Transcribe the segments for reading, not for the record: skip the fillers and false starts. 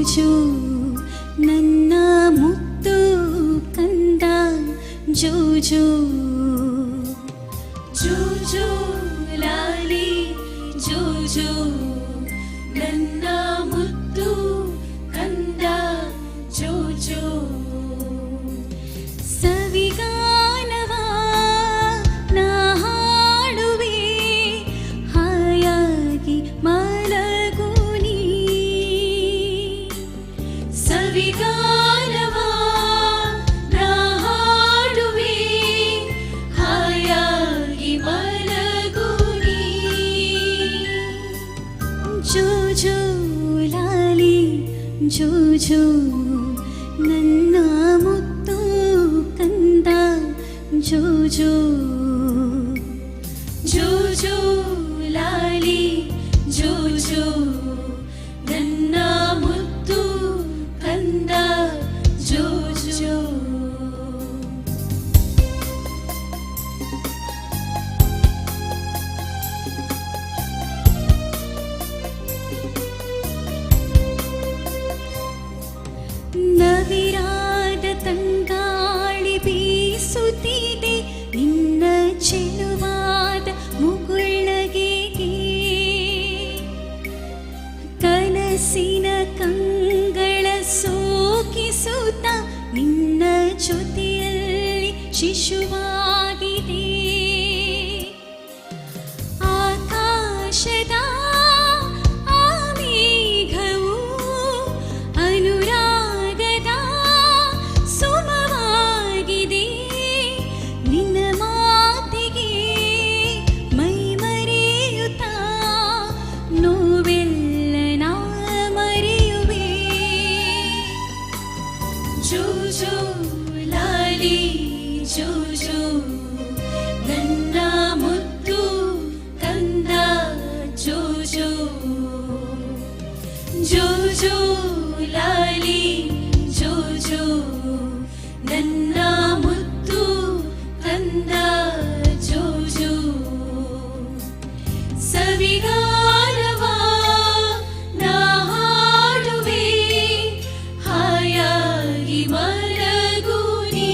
ಜೋ ನನ್ನ ಮುತ್ತು ಕಂದ ಜೋ ಜೋ ಜೋ ಜೋ ಲಾಲಿ ಜೋ ಜೋ ನನ್ನ ಮುತ್ತು ಕಂದ ಜೋ ಜೋ ಸವಿಗಾನವಾ ನಾ ಹಾಡುವೆ ಹಾಯಾಗಿ ಮಲಗು ನೀ ಸವಿಗಾನವಾ ನಾ ಹಾಡುವೆ ಹಾಯಾಗಿ ಮಲಗು ನೀ ಜೋ ಜೋ ಲಾಲಿ ಜೋ ಜೋ ನನ್ನ ಮುತ್ತು ಕಂದ ಜೋ ಜೋ ಜೋ ಜೋ ಲಾಲಿ ಜೋ ಜೋ ನನ್ನ ಮುತ್ತು ಕಂದ ಜೋ ಜೋ ನವಿರಾದ ತಂಗಾಳಿ ಬೀಸುತ್ತಿದೆ ನಿನ್ನ ಚೆಲುವಾದ ಮುಗುಳ್ನಗೆಗೆ ಕನಸಿನ ಕಂಗಳ ಸೋಕಿಸುತ್ತ ನಿನ್ನ ಜೊತೆಯಲ್ಲಿ ಶಿಶುವಾಗಿದೆ ಆಕಾಶದ ಆ ಮೇಘವು ಅನುರಾಗದ ಸುಮವಾಗಿದೆ ನಿನ್ನ ಮಾತಿಗೆ ಮೈ ಮರೆಯುತ್ತ ನೋವೆಲ್ಲ ನಾ ಮರೆಯುವೆ ಜೋ ಜೋ ಲಾಲಿ ಜೋ ಜೋ ನನ್ನ ಮುತ್ತು ಕಂದ ಜೋ ಜೋ ಜೋ ಜೋ ಲಾಲಿ ಜೋ ಜೋ ನನ್ನ ಮುತ್ತು ಕಂದ ಜೋ ಜೋ ಸವಿಗಾನವಾ ನಾ ಹಾಡುವೆ ಹಾಯಾಗಿ ಮಲಗು ನೀ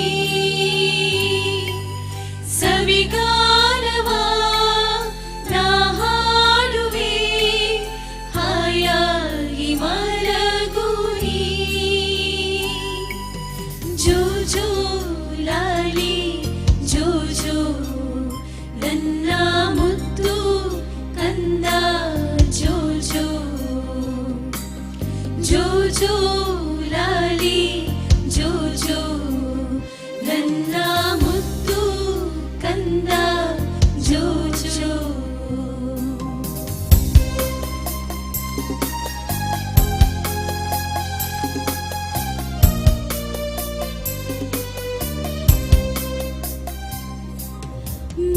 ಸವಿಗಾನವಾ ನಾ ಹಾಡುವೆ ಹಾಯಾಗಿ ಮಲಗು ನೀ ಜೋ ಜೋ ಲಾಲಿ ಜೋ ಜೋ ನನ್ನ ಮುತ್ತು ಕಂದ ಜೋ ಜೋ ಜೋ ಜೋ ಲಾಲಿ ಜೋ ಜೋ ನನ್ನ ಮುತ್ತು ಕಂದ ಜೋ ಜೋ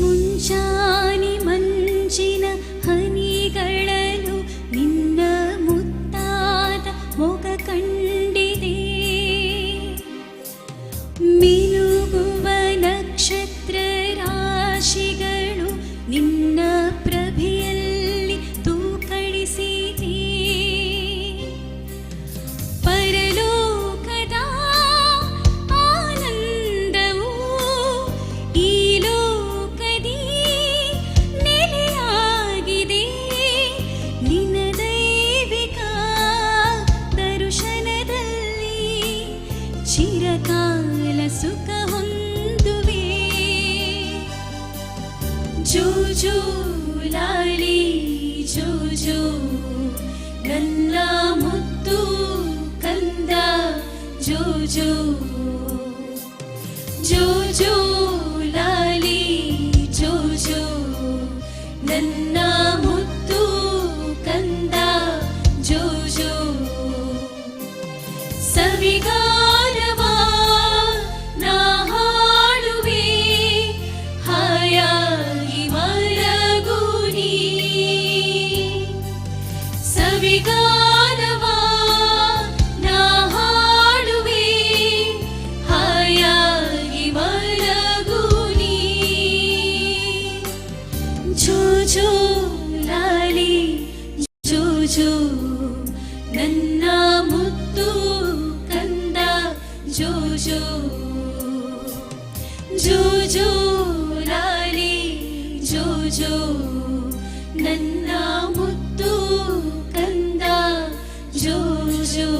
ಮುಂಜಾನೆ ಮಂಜಿನ ಹನಿಗಳಲು ನಿನ್ನ ಮುತ್ತಾದ ಮೊಗ ಕಂಡಿದೆ ಮಿನುಗುವ ನಕ್ಷತ್ರ ರಾಶಿಗಳು ನಿನ್ನ ಪ್ರಭೆಯಲ್ಲಿ ತೂಕಡಿಸಿದೆ ಪರಲೋಕದ ಆನಂದವು ಈ ಲೋಕದಿ ನೆಲೆಯಾಗಿದೆ ನಿನ್ನ ದೈವಿಕ ದರ್ಶನದಲ್ಲಿ ಚಿರಕಾಲ ಸುಖ ಹೊಂದುವೆ ಜೋ ಜೋ ಲಾಲಿ ಜೋ ಜೋ ನನ್ನ ಮುತ್ತು ಕಂದ ಜೋ ಜೋ ಜೋ ಜೋ ಲಾಲಿ ಜೋ ಜೋ ನನ್ನ ಮುತ್ತು ಕಂದ ಜೋ ಜೋ ಸವಿಗಾನವಾ ನಾ ಹಾಡುವೆ ಹಾಯಾಗಿ ಮಲಗು ನೀ ಸವಿಗಾನವಾ ನಾ ಹಾಡುವೆ ಹಾಯಾಗಿ ಮಲಗು ಜೋ ಜೋ ಲಾಲಿ ಜೋ ಜೋ ನನ್ನ ಮುದ್ದು ಕಂದ ಜೋ ಜೋ.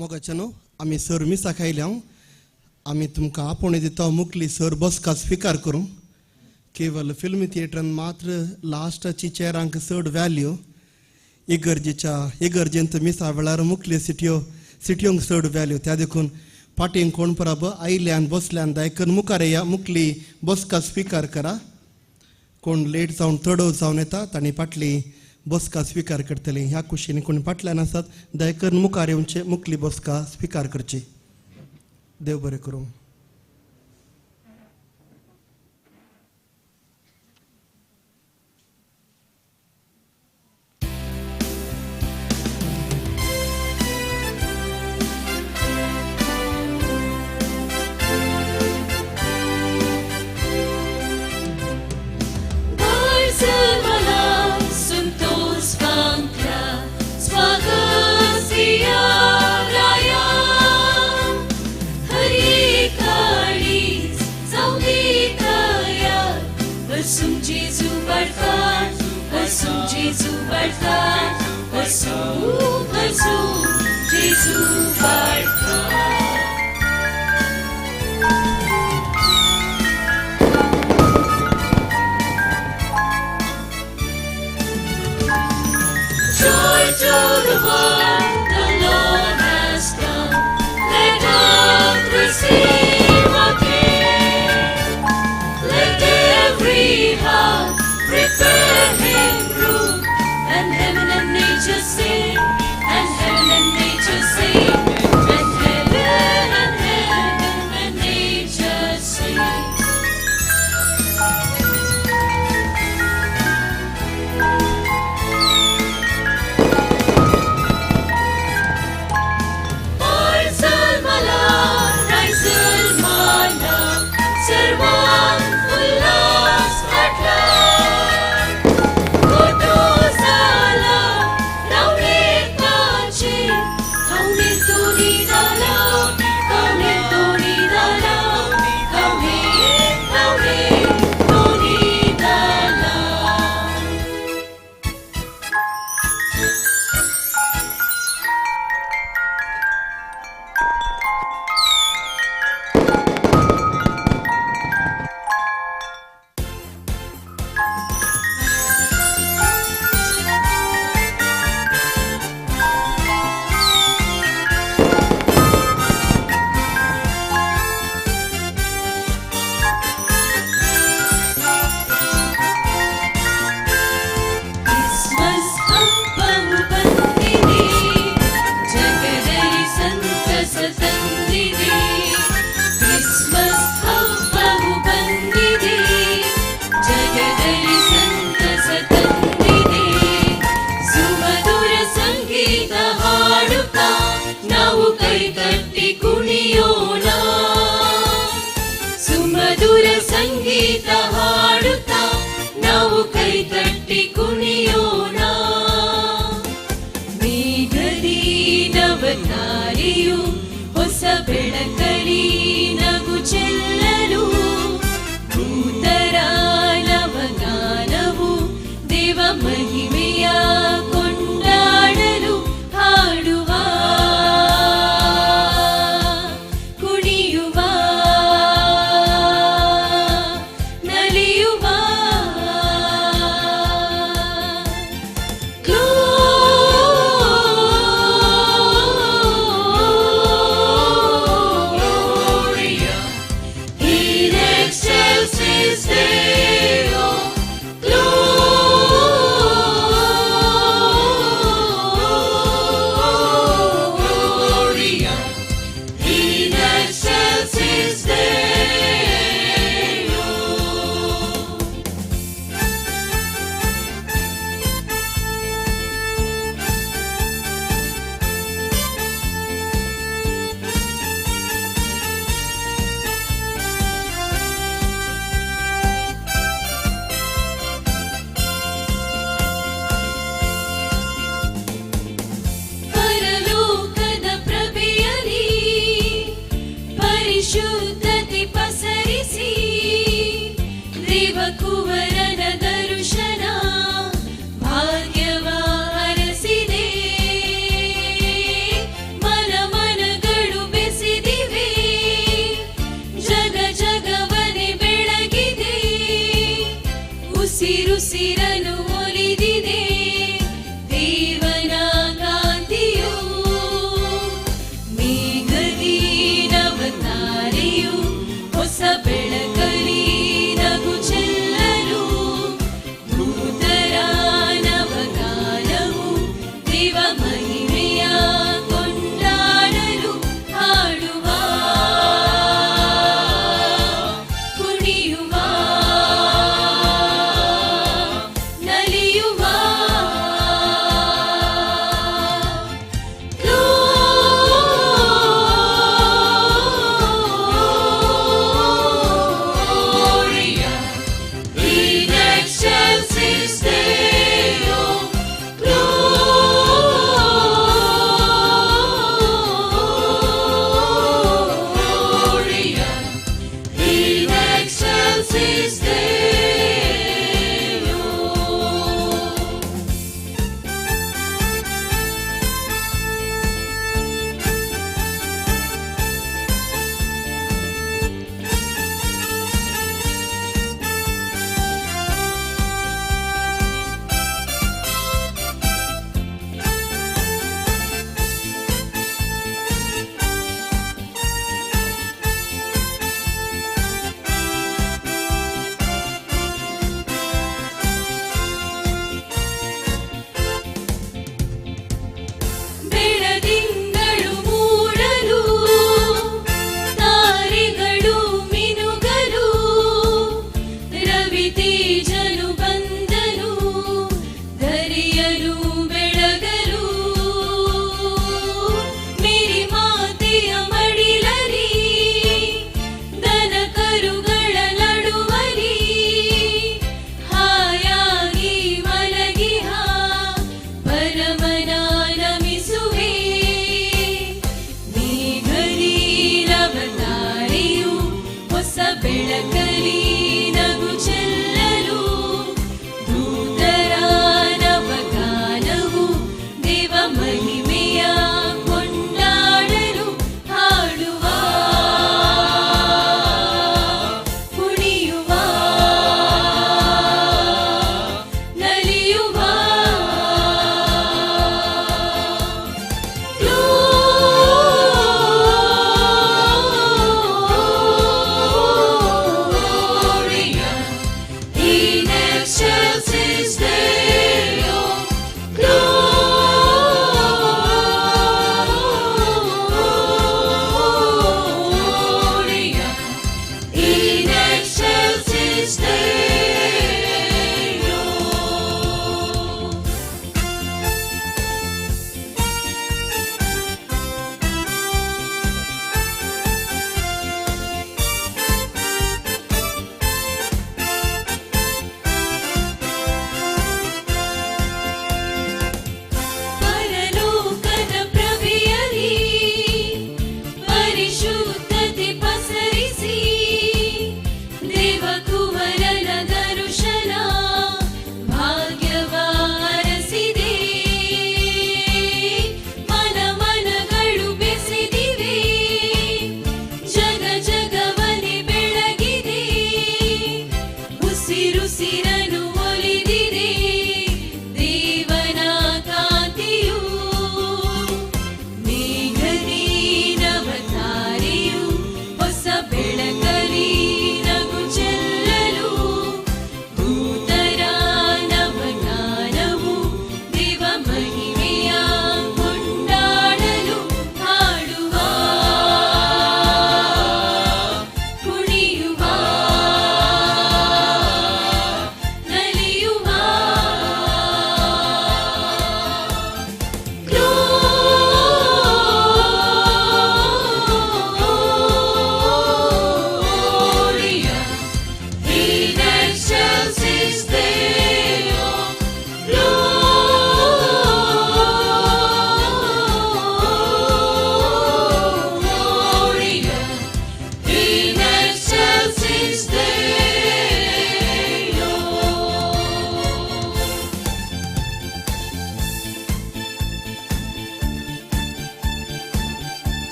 मोगाच्यानो आमी सर मिसा खायल्या आमी तुमकां आपोवणी दिता मुकली सर बसका स्विकार करूं. केवळ फिल्म थिएटरान मात्र लास्टाची चेरांक चड व्हॅल्यू इगर्जेंत मिसा वेळार मुकली सिटयोंक चड व्हॅल्यू. त्या देखून फाटीं कोण पराब आयल्यान बसल्यान दायकन मुखार येया, मुकली बसका स्विकार करा. कोण लेट जावन तडव जावन येता तांणी फाटली बसका स्विकार करतली. ह्या खुशीन कोण फाटल्यान आसात दायकन मुखार येवचे, मुकली बसका स्विकार करची. देव बरें करूं.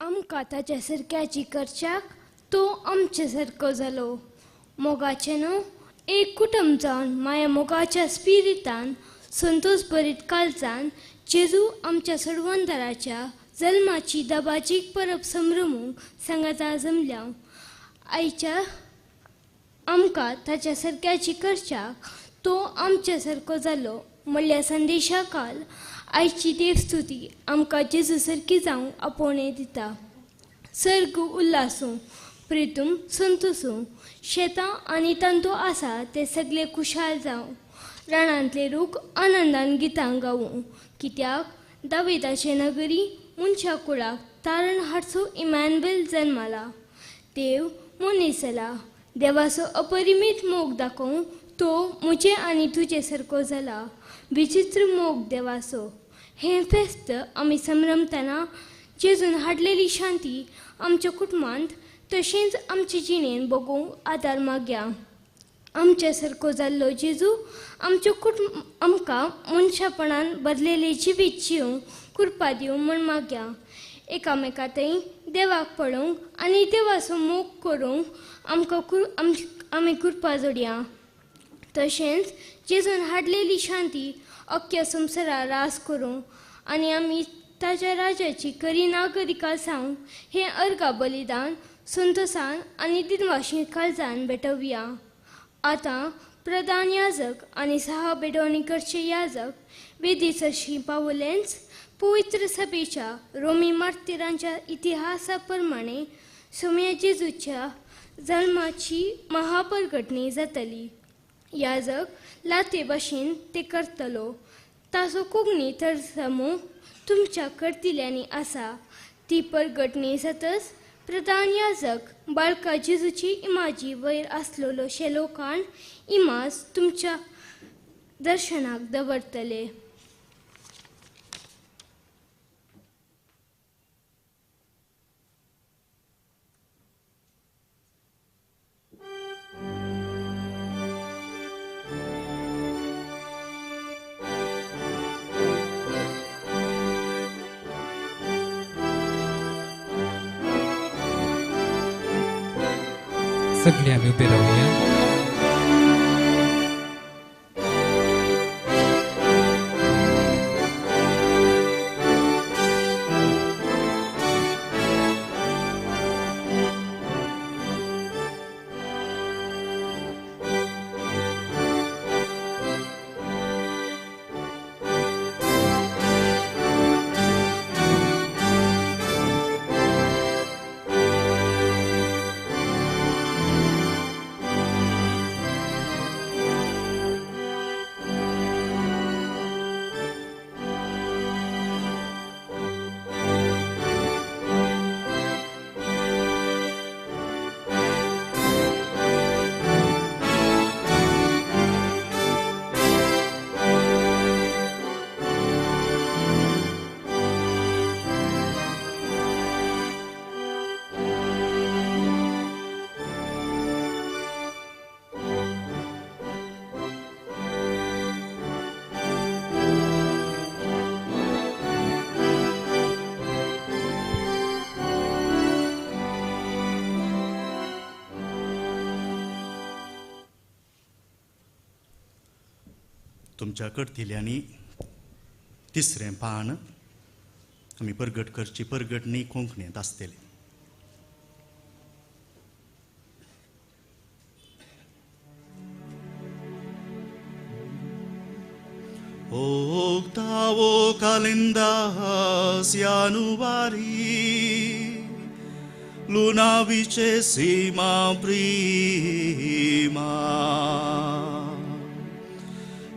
आमकां ताच्या सारक्याची करच्याक तो आमचे सारको जालो. मोगाचे न्हू, एक कुटुंब जावन माया मोगाच्या स्पिरितान संतोष भरीत काळजान जेजू आमच्या सोडवणदाराच्या जल्माची दबाजीक परब संभ्रमूंक सांगाता जमल्या. आयच्या आमकां ताच्या सारक्याची करच्याक तो आमचे सारको जालो म्हणल्या संदेशा काल आयची देवस्तुती आमकां जेजू सारकी जावंक आपोवणे दिता. सर्ग उल्हासूं, प्रितूम संतोसूं, शेतां आनी तांतो आसा ते सगळे खुशाल जावं. रानांतले रूख आनंदान गितां गावूं, कित्याक दाविदाचे नगरी मनशा कुळाक तारण हाडचो इमॅन्युएल जल्माला. देव मनीस जाला. देवाचो अपरिमीत मोग दाखोवंक तो म्हजे आनी तुजे सारको जाला. विचित्र मोग देवाचो. हें फेस्त आमी संभ्रमतना जेजून हाडलेली शांती आमच्या कुटुंबांत तशेंच आमचे जिणेन भोगूंक आदार मागया. आमचे सारको जाल्लो जेजू आमकां मनशापणान भरलेले जिवीत जिवंक कृपा दिवं म्हूण मागया. एकामेकांतय देवाक पळोवंक आनी देवाचो मोग करूंक आमी कृपा जोडया. तशेंच जेजून हाडलेली शांती अख्ख्या संवसाराक रास करूं आनी आमी ताच्या राजाची खरी नागरिकां जावंक हें अर्गा बलिदान संतोषान आनी दिनवाशी काळजान भेटोवया. आतां प्रधान याजक आनी सहा बेडवणी करचे याजक वेदीचशी पावलेंच पवित्र सभेच्या रोमी मार्तिरांच्या इतिहासा प्रमाणे सोम्या जेजूच्या जल्माची महाप्रगटणी जातली. याजक लाते भाशेन ते करतलो. ताचो कोंकणी तर्जमो तुमच्या करतिल्यांनी आसा. ती प्रगटणी जातच प्रधान याजक बाळका जेजूची इमाजी वयर आसलेलो शेलोकांड इमाज तुमच्या दर्शनाक दवरतले. सगळी आम्ही उभे राहूया. तुमच्या कडतिल्यांनी तिसरें पान आमी परगट करची परगटणी कोंकणींत आसतली. Octavo calendas Januari, luna vicesima prima,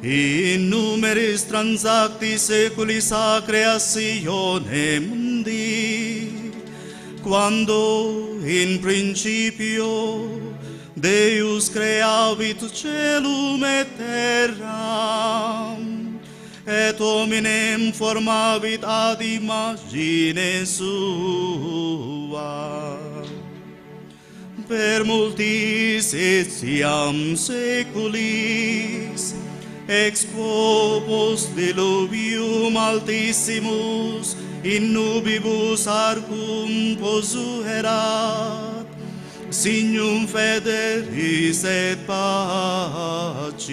in numeris transacti seculis a creatione mundi, quando in principio Deus creavit celum et terram, et hominem formavit ad imagine sua. Per multis etiam seculis, ex quo post diluvium altissimus, in nubibus arcum posuerat, signum federis et pacis.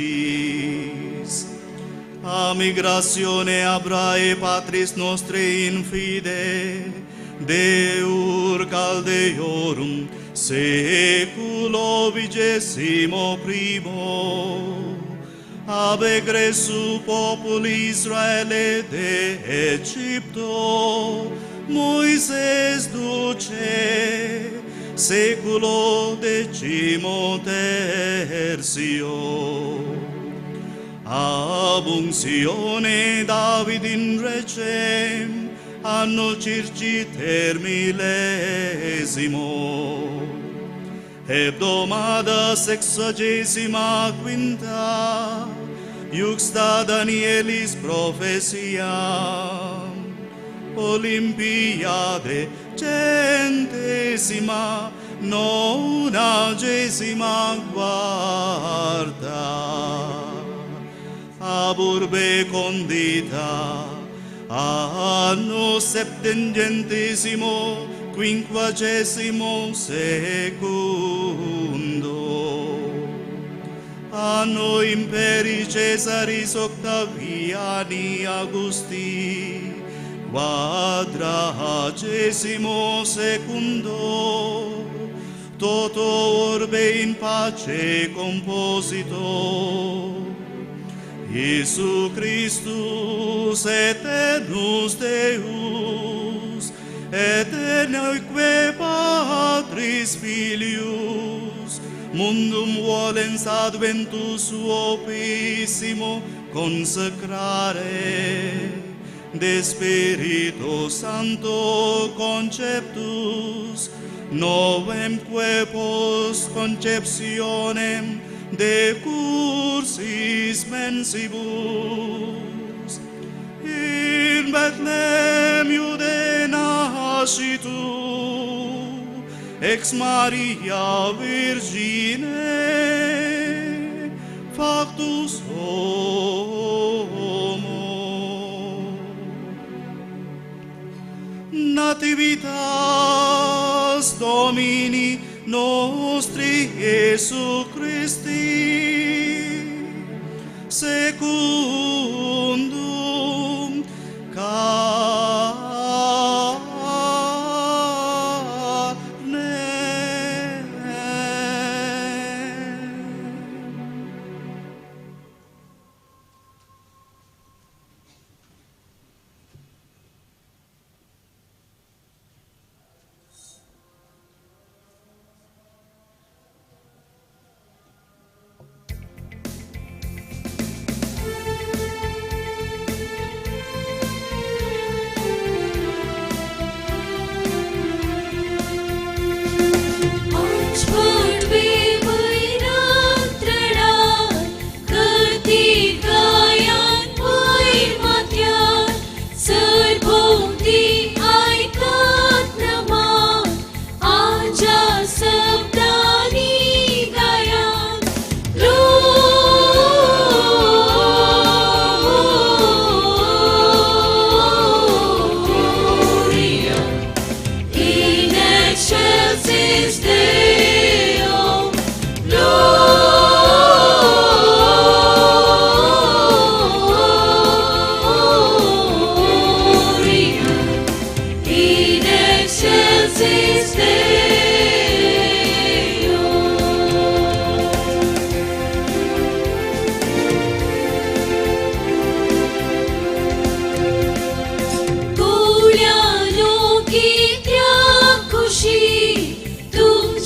A migratione Abrae Patris nostri in fide, Deur Caldeorum seculo 21, ab egressu populi Israele de Egypto, Moises duce, seculo 13. Ab unctione Davidin recem, anno circiter 1000, hebdomada 65, iuxta Danielis profesiam, Olympiade 190 ab urbe condita, anno 752, anno imperi Caesaris Octaviani Augusti, 42, toto orbe in pace composito, Iesu Christus eternus Deus, eternoque Patris Filius, mundum volens adventus suopissimo consecrare, de Spiritu Sancto conceptus, novemque post conceptionem de cursis mensibus, in Bethlehem Iude nascitu, ex Maria Virgine, factus homo. Nativitas Domini nostri Iesu Christi, secundum tu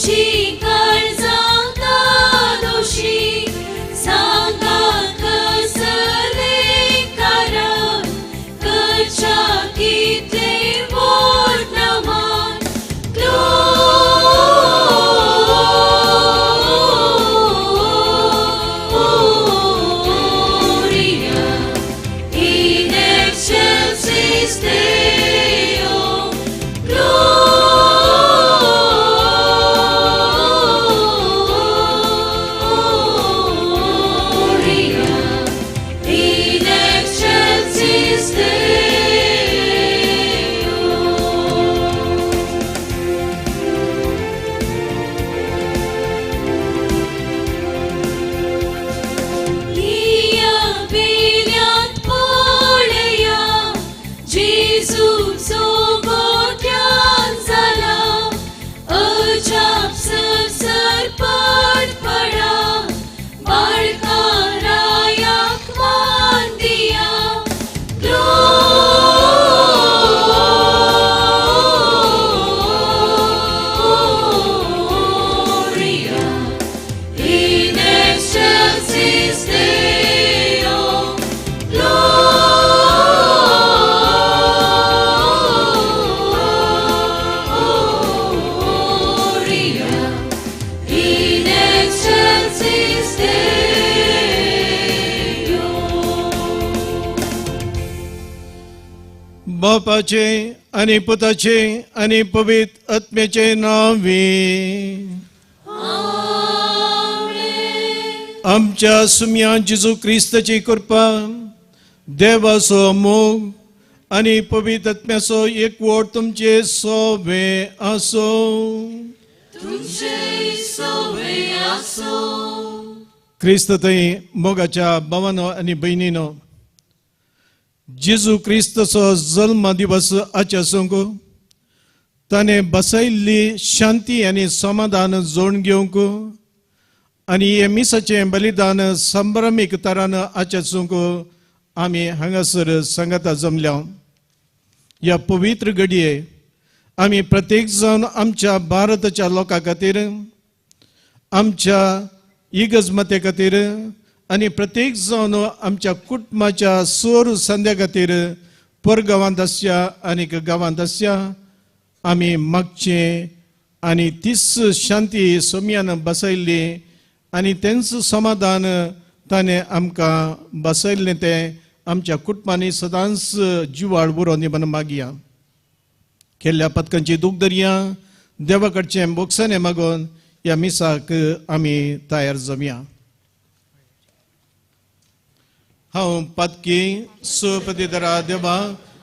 बापाचे आणि पुताचे आणि पवित्र आत्म्याचे नावे. आमच्या सुम्या जेजू ख्रिस्ताची कृपा, देवाचो मोग आणि पवित्र आत्म्याचो एकवट तुमचे सोबे आसो. ख्रिस्त थंय मोगाच्या भावानो आनी भयणीनो, जेजू क्रिस्तचो जल्म दिवस आचसूंक ताणें बसयल्ली शांती आनी समाधान जोडून घेवंक आनी हे मिसाचें बलिदान संभ्रमीक तरान आचसूंक आमी हांगासर सांगाता जमल्या. ह्या पवित्र घडये आमी प्रत्येक जावन आमच्या भारताच्या लोकां खातीर, आमच्या इगजमते खातीर आनी प्रत्येक जावन आमच्या कुटुंबाच्या सोर संद्या खातीर परगांवांत आसया आनी गांवांत आसया आमी मागचें. आनी तीच शांती सोम्यान बसयल्ली आनी तेंच समाधान ताणें आमकां बसयल्लें तें आमच्या कुटुंबांनी सदांच जिवाळ उरो दी म्हणून मागया. केल्ल्या पथकांची दूख धरया, देवा कडचें मोगसाणें मागोवन ह्या मिसाक आमी तयार जमया. हांव पत्की सुपतीधरा देवा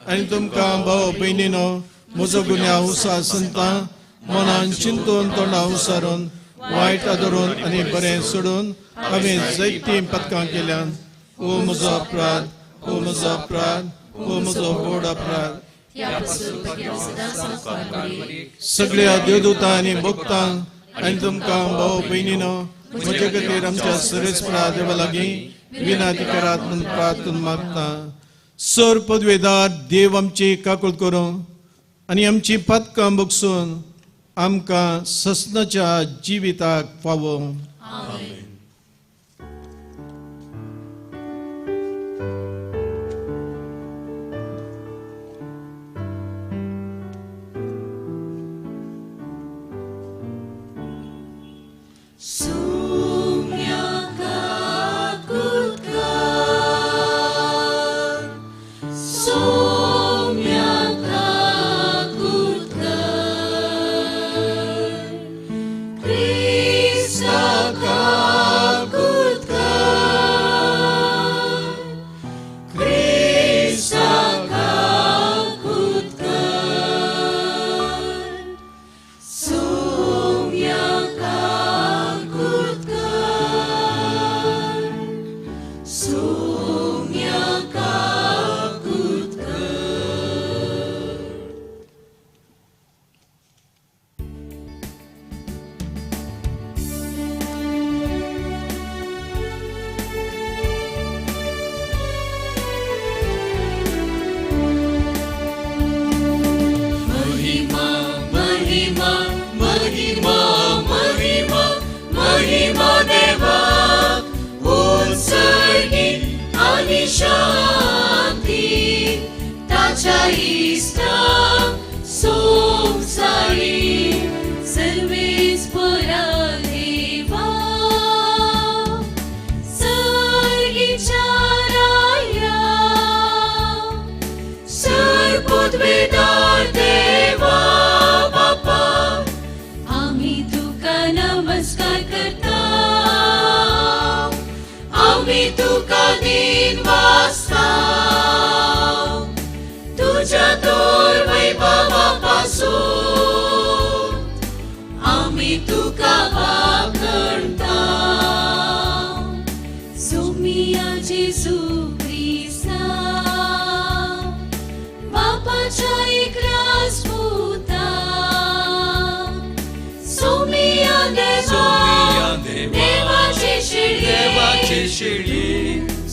आनी तुमकां भाव भयणीनो म्हजो गुन्या उसा संता मनान चिंतून तोंडा उसारून वायट आदरून आनी बरें सोडून हांवें जायतीं पथकां केल्यान. ओ म्हजो अपराध, ओ म्हजो अपराध, ओ म्हजो व्हड अपराध. सगळ्या देवदूतां आनी भक्तांक आनी तुमकां भाव भयणीनो म्हजे खातीर आमच्या सर्वेस्परा देवा लागीं विनाती करात म्हूण प्रार्थना मागता. सर पदवेदार देव आमची काकूळ करूं आनी आमची पथकां बगसून आमकां ससनाच्या जिविताक फावो.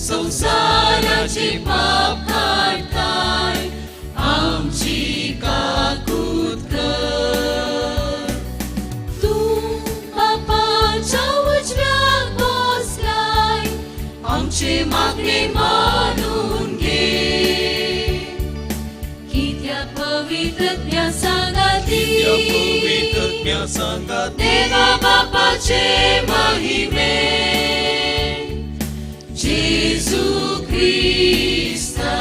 संसाराचे पाप काढताय आमची काकूत कर. तू बापाच्या उजव्याक बसलाय, आमचे मागणे मानून घे. कित्याक पवित्र आत्म्या सांगाती देवा बापाचे महिमे. जेजू ख्रिस्ता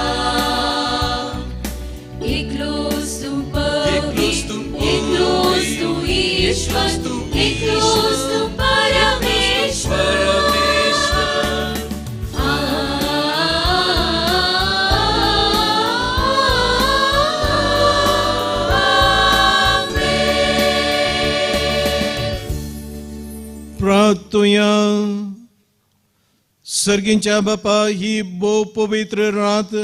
तू एकच तू परमेश्वर प्रार्थूया. सर्गींच्या बापा, ही भोव पवित्र रात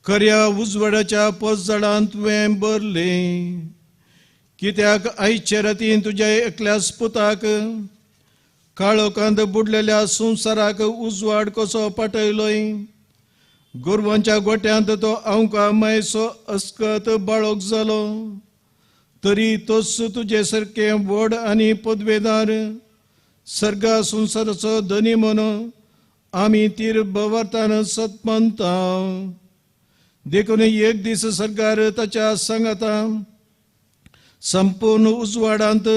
खऱ्या उजवाडाच्या पोसझाडांत तुवें भरले. कित्याक आयच्या रातीन तुज्या एकल्याच पुताक काळोखांत बुडलेल्या संवसाराक उजवाड कसो पाठयलोय. गोरवांच्या गोट्यांत तो आमकां मायसो अस्कत बाळोक जालो. तरी तोच तुजे सारके व्हड आनी पदवेदार सर्गा संवसाराचो धनी म्हणून आमी तीर भवार्थान सतमंता. देखून एक दीस सरकार ताच्या सांगाता संपूर्ण उजवाडांत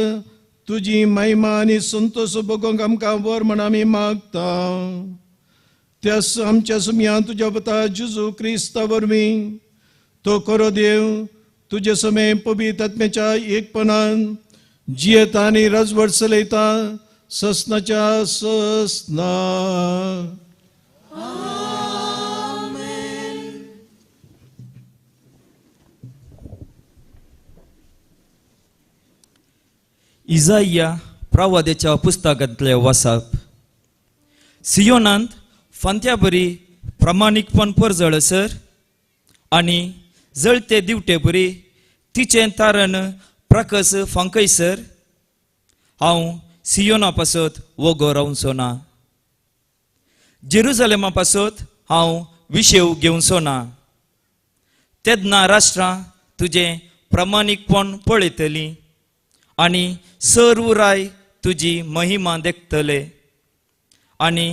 तुजी महिमा आनी संतोष भोगोंक आमकां वर म्हण आमी मागता. त्यास आमच्या सुमयान तुज्या पुता जेजू क्रिस्ता वरवीं तो खरो देव तुजे समे पवित्र आत्म्याच्या एकपणान जियेता आनी राजवट चलयता ससनाच्या ससना. इजाइया प्रवाद्याच्या पुस्तकांतले वाचप. सियोनांत फांत्या बरी प्रामाणीकपण परजळसर आनी जळते दिवटे बरी तिचें तारण प्रकस फांकयसर हांव सियोना पासत वगो रावचो ना. जेरुजलेमा पासत हांव विशेव घेवचो ना. तेदना राष्ट्रां तुजें प्रामाणीकपण पळयतलीं आनी सर्व राय तुजी महिमा देखतले आनी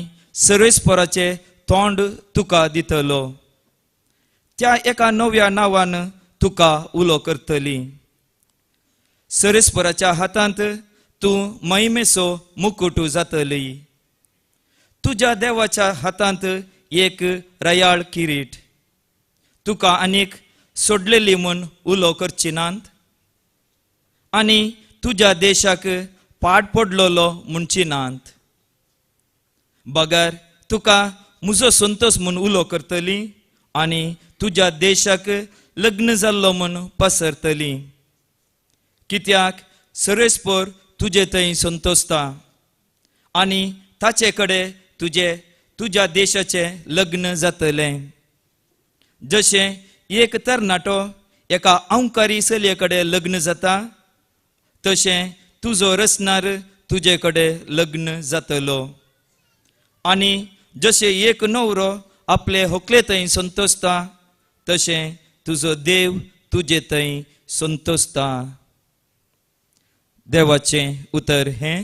सर्वेस्पराचे तोंड तुका दितलो. त्या एका नव्या नांवान तुका उलो करतली. सर्वेस्पराच्या हातांत तूं महिमेचो मुकुट जातली. तुज्या देवाच्या हातांत एक रयाळ किरीट. तुका आनीक सोडलेली म्हूण उलो करची नात आनी तुज्या देशाक पाड पडलोलो म्हणची नात. बगार तुका म्हजो संतोष म्हूण उलो करतली आनी तुज्या देशाक लग्न जाल्लो म्हूण पसरतली. कित्याक सर्वेस्पर तुजे थंय संतोषता आनी ताचे कडेन तुज्या देशाचे लग्न जातलें. जशें एक तरणाटो एका अहंकारी चलये कडेन लग्न जाता तशें तुजो रचणार तुजे कडेन लग्न जातलो. आनी जशें एक न्हवरो आपले व्हंकले थंय संतोषता तशें तुजो देव तुजे थंय संतोषता. देवाचें उतर हें.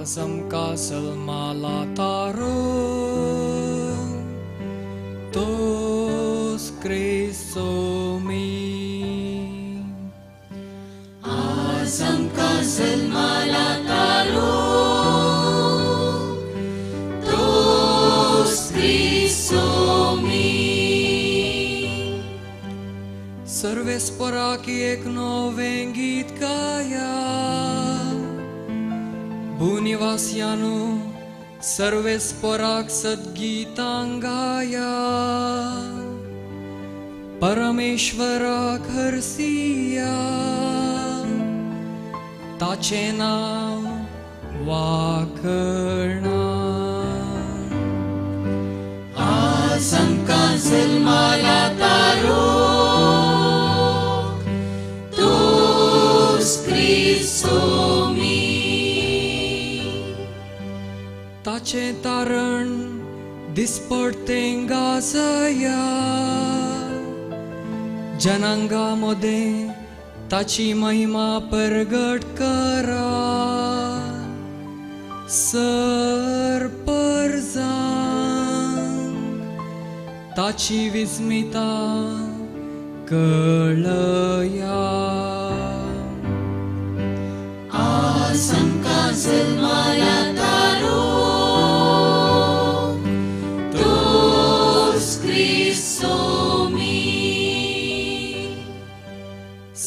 Zamka salmala taro tos Christomi Azam ka salmala taro tos Christomi सर्वेस्परा की एक नवें गीत गाया भूनिवासियानो सर्वेस्पराक सद्गीतांगाया परमेश्वराक हरसिया ताचे नाव वाखणा आसंका जल्माला तारो तोच ख्रिस्तोमी ताचे तारण दिसपडतें गाजया जनांगामध्ये ताची महिमा परगट करा सर परजांक ताची विस्मिता कळया. आसंका जल्माला तारो तोच ख्रिस्तोमी.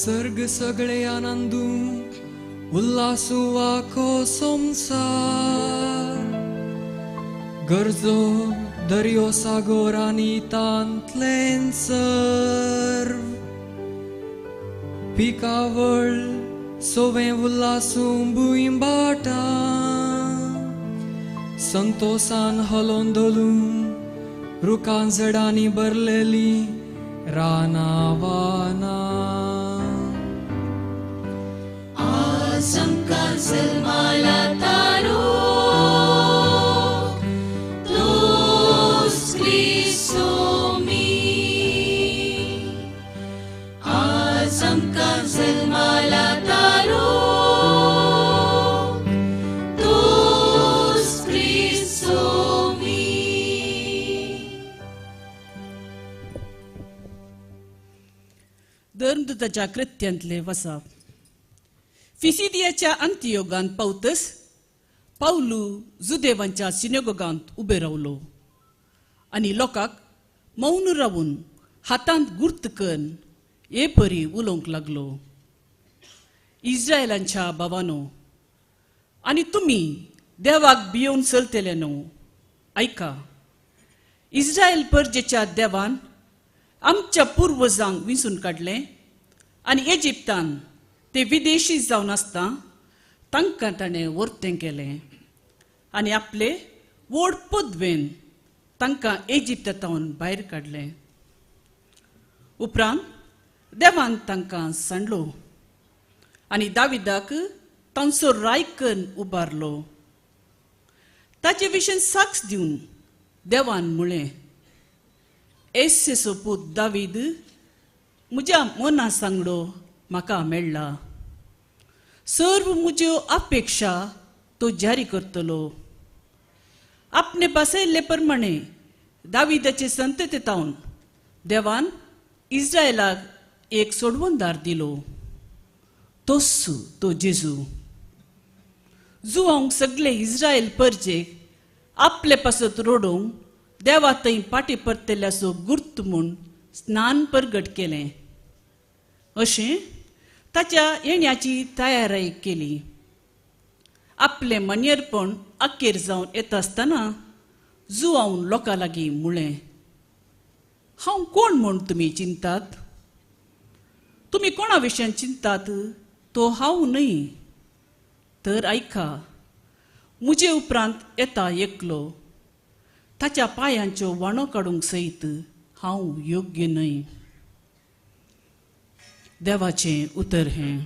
सर्ग सगळे आनंदू उल्हासू वाको संसार. गरजो दर्यो सागोर आनी तांतलें सर्व. पिकावळ सोवे उल्हासू भुंयबाटा. संतोषान हलोन दोलू रुखान झाडांनी भरलेली रानावाना. आसंका जल्माला तारो तोच ख्रिस्तोमी. आसंका जल्माला तारो तोच ख्रिस्तोमी. धर्मदूताच्या कृत्यांतले वचप. फिसिदियाच्या अंत्ययोगांत पावतस पावलू जुदेवांच्या सिनेगोगांत उबे रावलो आनी लोकांक मौन रावून हातांत गुर्त करून हे परी उलोवंक लागलो. इस्रायलांच्या भावांनो आनी तुमी देवाक भियोवन चलतले न्हू, ऐका. इस्रायल परजेच्या देवान आमच्या पुर्वजांक विंचून काडलें आनी इजिप्तान ते विदेशी जावन आसता तांकां ताणें वर्तें केलें आनी आपले व्हड पदवेन तांकां इजिप्तांतून भायर काडलें. उपरांत देवान तांकां सांडलो आनी दाविदाक तांचो रायकन उबारलो. ताचे विशीं साक्ष दिवन देवान म्हळें, एसेचो पूत दावीद म्हज्या मना सांगडो म्हाका मेळ्ळा. सर्व म्हज्यो अपेक्षा तो जारी करतलो. आपणे बसयल्ले प्रमाणे दाविदाचे संततेतावन देवान इस्रायलाक एक सोडवणदार दिलो. तोच तो जेजू. जुवांक सगळे इस्रायल परजेक आपले पासत रोडोवंक देवा थंय पाटी परतेल्याचो गुर्त म्हूण स्नान परगट केलें. अशें ताच्या येण्याची तयारी केली. आपले मनेरपण अखेर जावन येता आसतना जुवांवन लोकां लागीं म्हळें, हांव कोण म्हूण तुमी चिंतात? तुमी कोणा विशयी चिंतात तो हांव न्हय. तर ऐका, म्हजे उपरांत येता एकलो. ताच्या पांयांच्यो वाणो काडूंक सयत हांव योग्य न्हय. देवाचें उतर हें.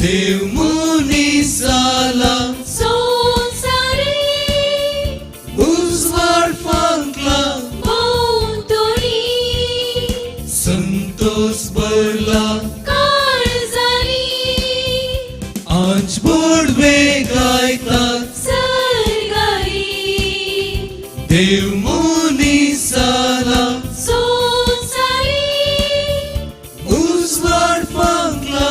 देव मुनीसाला उजवाड फांकला संतोष भरला आंच बोडवे गायतात देव मुनीसाला उजवाड फांकला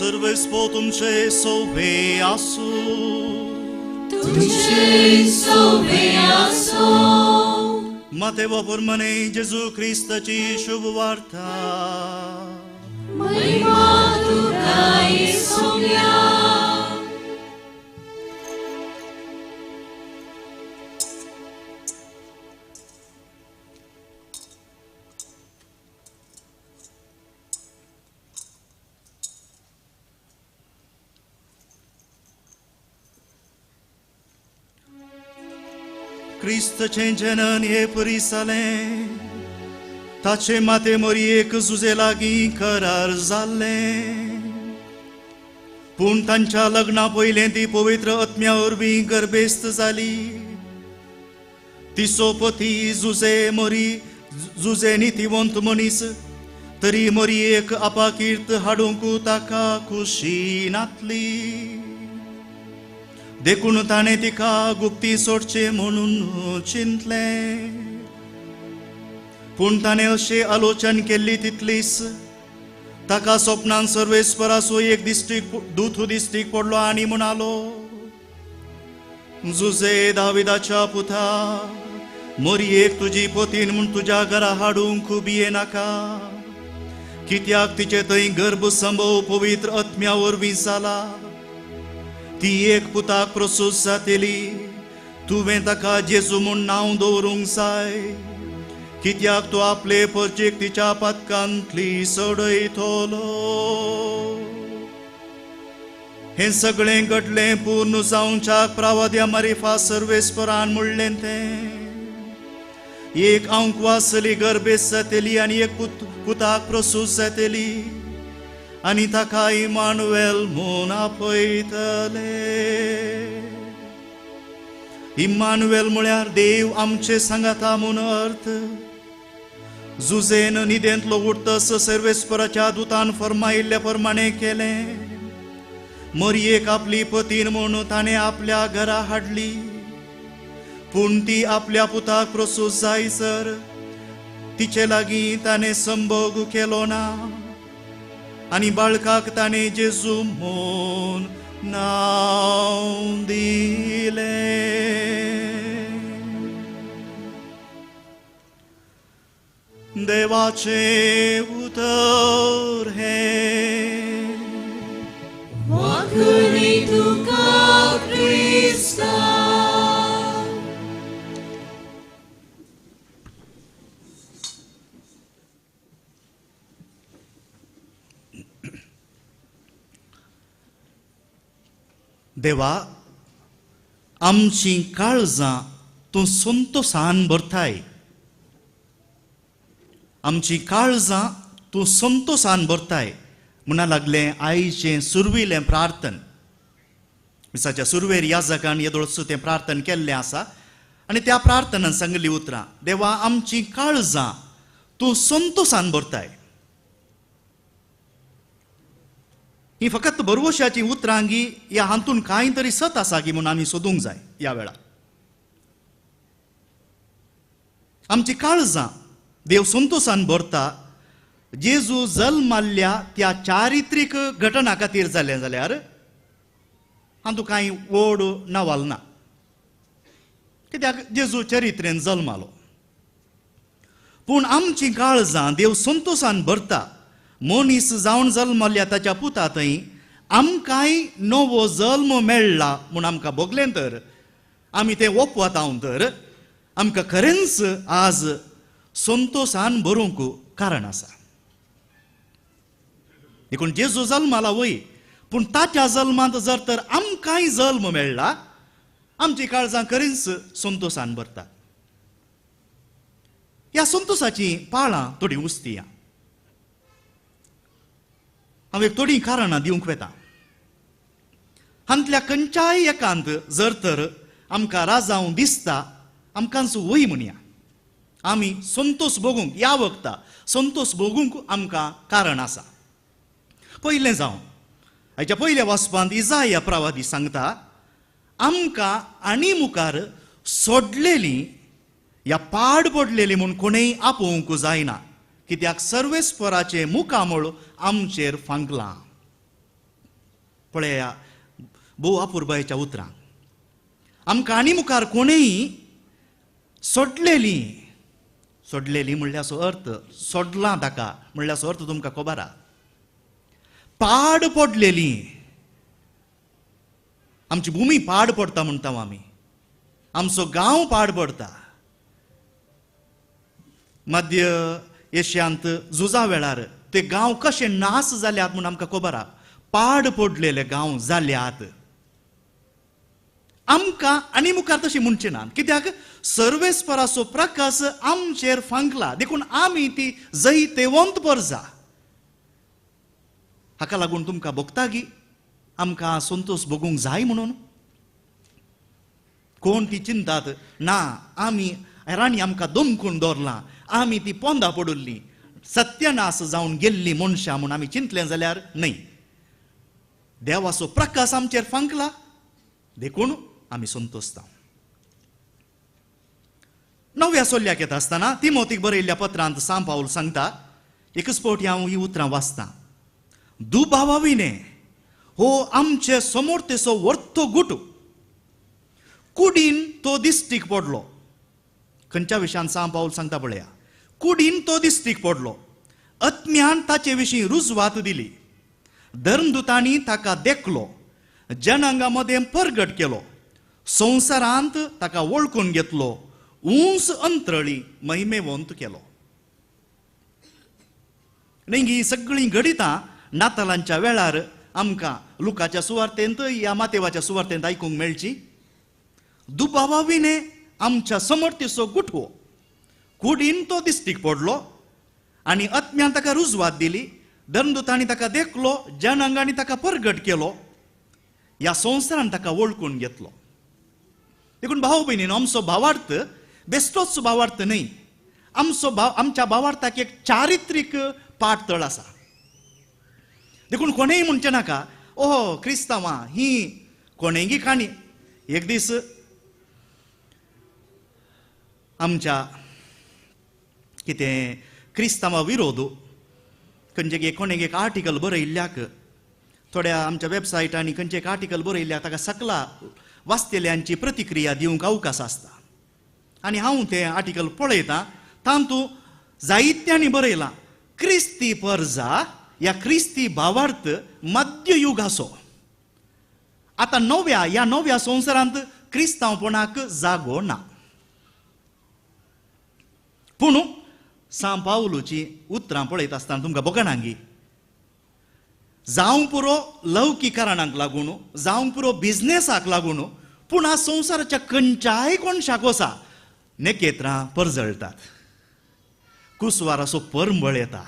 सर्वेस्पो तुमचे सोवे आसू Mateo pormane Gesù Cristaci शुभ वार्ता Cristo cengenan e purisale tace mate morie căzuze lagi cărar zale puntanच्या लग्ना पहिले ती पवित्र आत्म्यावर बी गर्भेस्त झाली ती सोपती जुजे मोरी जुजे नितिवंत मनीस तरी मोरी एक अपाकीर्त हाडूंकू ताका खुशी नातली देखून ताणे तिका गुप्ती सोडचे म्हणून चिंतले पूण ताणे अशें आलोचन केल्ली तितलीच ताका स्वप्नान सर्वेस्पराचो एक दूत दिश्टीक पडलो आनी म्हणालो जुजे दाविदाच्या पुता मोरयेक तुजी पतीन म्हूण तुज्या घरा हाडूंक भिये नाका कित्याक तिचे थंय गर्भ संभव पवित्र आत्म्या वरवीं जाला ती एक पुताक प्रसूत जातली तुवें ताका जेजू म्हूण नांव दवरूंक जाय कित्याक तो आपले परचेक तिच्या पातकांतली सोडयतलो हें सगळें घडलें पूर्ण जावच्याक प्रावाद्या मारिफा सर्वेस्परान म्हणलें तें एक आंक वासली गर्भेस्त जातली आनी एक पुताक प्रसूत जातली आनी ताका इमानुएल म्हूण आपयतले इमानुएल म्हळ्यार देव आमचे सांगाता म्हूण अर्थ जुजेन न्हिदेंतलो उठतस सर्वेस्पराच्या दुतान फर्मायिल्ल्या प्रमाणे केलें मोरयेक आपली पतीन म्हूण ताणें आपल्या घरा हाडली पूण ती आपल्या पुताक प्रसूत जायसर तिचे लागीं ताणें संभोग केलो ना आनी बाळकाक ताणें जेजू म्हूण नांव दिलें देवाचें उतर हें देवा आमची काळजां तूं संतोषान भरताय आमची काळजां तूं संतोषान भरताय म्हणा लागलें आयचें सुरविलें प्रार्थन मिसाच्या सुरवेर ह्या जागान येदोळसो तें प्रार्थन केल्लें आसा आनी त्या प्रार्थनान सांगली उतरां देवा आमची काळजां तूं संतोषान भरताय ही फकत बरोवशाची उतरांगी ह्या हातून कांय तरी सत आसा की म्हणून आमी सोदूंक जाय ह्या वेळार आमची काळजां देव संतोषान भरता जेजू जल्माल्ल्या त्या चारित्रीक घटना खातीर जालें जाल्यार हातूंत कांय व्हड नवाल ना कित्याक जेजू चरित्रेन जल्मालो पूण आमची काळजां देव संतोषान भरता मनीस जावन जल्मल्या ताच्या पुता थंय आमकांय नवो जल्म मेळ्ळा म्हूण आमकां भोगलें तर आमी तें ओपवतां तर आमकां खरेंच आज संतोषान भरूंक कारण आसा देखून जेजू जल्माला वय पूण ताच्या जल्मांत जर तर आमकांय जल्म मेळ्ळा आमची काळजां खरेंच संतोषान भरता ह्या संतोषाची पाळां थोडी उस्ती हांव एक थोडीं कारणां दिवंक वेता हांतल्या खंयच्याय एकांत जर तर आमकां राजांव दिसता आमकांच वय म्हणया आमी संतोष भोगूंक ह्या वखदा संतोष भोगूंक आमकां कारण आसा पयलें जावन हाच्या पयल्या वाचपांत इजाया प्रवादी सांगता आमकां आनी मुखार सोडलेलीं ह्या पाड पडलेलीं म्हूण कोणेय आपोवंक जायना कित्याक सर्वेस्पराचें मुखामळ आमचेर फांकलां पळया भोव अपुर्बायेच्या उतरांक आमकां आनी मुखार कोणेय सोडलेली म्हणल्याचो अर्थ सोडलां ताका म्हणल्याचो अर्थ तुमकां खबर आहा. पाड पडलेली आमची भुमी पाड पडटा म्हणटा आमी, आमचो गांव पाड पडटा. मध्य एशियांत झुजा वेळार ते गांव कशे नास जाल्यात म्हूण आमकां खबर आहा. पाड पडलेले गांव जाल्यात. आमकां आनी मुखार तशें म्हणचें ना, कित्याक सर्वेस्पराचो प्रकाश आमचेर फांकला, देखून आमी ती जैतेवंत परजा. हाका लागून तुमकां भोगतागी आमकां संतोश भोगूंक जाय म्हणून कोण ती चिंतात ना आमी हेरांनी आमकां दमकून दवरलां, आमी ती पोंदां पडुल्लीं सत्यनाश जावन गेल्लीं मनशां म्हूण आमी चिंतलें जाल्यार न्हय. देवाचो प्रकाश आमचेर फांकला देखून आमी संतोशता. नव्या सोल्ल्याक येता आसतना तिमोथीक बरयल्ल्या पत्रांत सांत पाऊल सांगता, एकच फावटी हांव ही उतरां वाचतां. दुबावाविने हो आमचे समोरतेचो वर्तो गुट कुडीन तो दिश्टीक पडलो. खंयच्या विशयान सांत पाऊल सांगता पळया. कुडीन तो दिश्टीक पडलो. अज्ञान ताचे विशीं रुजवात दिली. धर्मदुतांनी ताका देखलो, जनांगा मदें परगट केलो, संवसारांत ताका वळखून घेतलो, उंच अंतरळी महिमेवंत केलो. ही सगळीं घडितां नातालांच्या वेळार आमकां लुकाच्या सुवार्तेंत या मातेवाच्या सुवार्तेंत आयकूंक मेळची. दुबावाविने आमच्या समर्थेचो गुठवो कुडीन तो दिश्टीक पडलो आनी अज्ञान ताका रुजवात दिली. धर्मदुतांनी ताका देखलो, जनांगांनी ताका परगट केलो, ह्या संवसारान ताका वळखून घेतलो. देखून भाव भयणीनो, आमचो भावार्थ बेश्टोच भावार्थ न्हय. आमच्या भावार्थाक एक चारित्रीक पाठतळ आसा. देखून कोणेय म्हणचे नाका ओहो क्रिस्तांवां ही कोणेगी काणी. एक दीस आमच्या कितें क्रिस्तांवां विरोध खंयचे कोणेक एक आर्टिकल बरयल्ल्याक, थोड्या आमच्या वेबसायटांनी खंयचे एक आर्टिकल बरयल्ल्याक ताका सकला वाचतेल्यांची प्रतिक्रिया दिवंक अवकाश आसता. आनी हांव तें आर्टिकल पळयतां, तातूंत जायत्यांनी बरयलां क्रिस्ती परजा या क्रिस्ती भावार्थ मध्ययुगाचो. आतां ह्या नव्या संवसारांत क्रिस्तांवपणाक जागो ना. पूण सांत पाऊलची उतरां पळयता आसतना तुमकां बोगणांगी जावं पुरो लौकीक कारणांक लागून, जावं पुरो बिझनेसाक लागून, पूण ह्या संवसाराच्या खंयच्याय कोणशाक वसा नेकेत्रां परजळटात. कुसवाराचो परंबळ येता.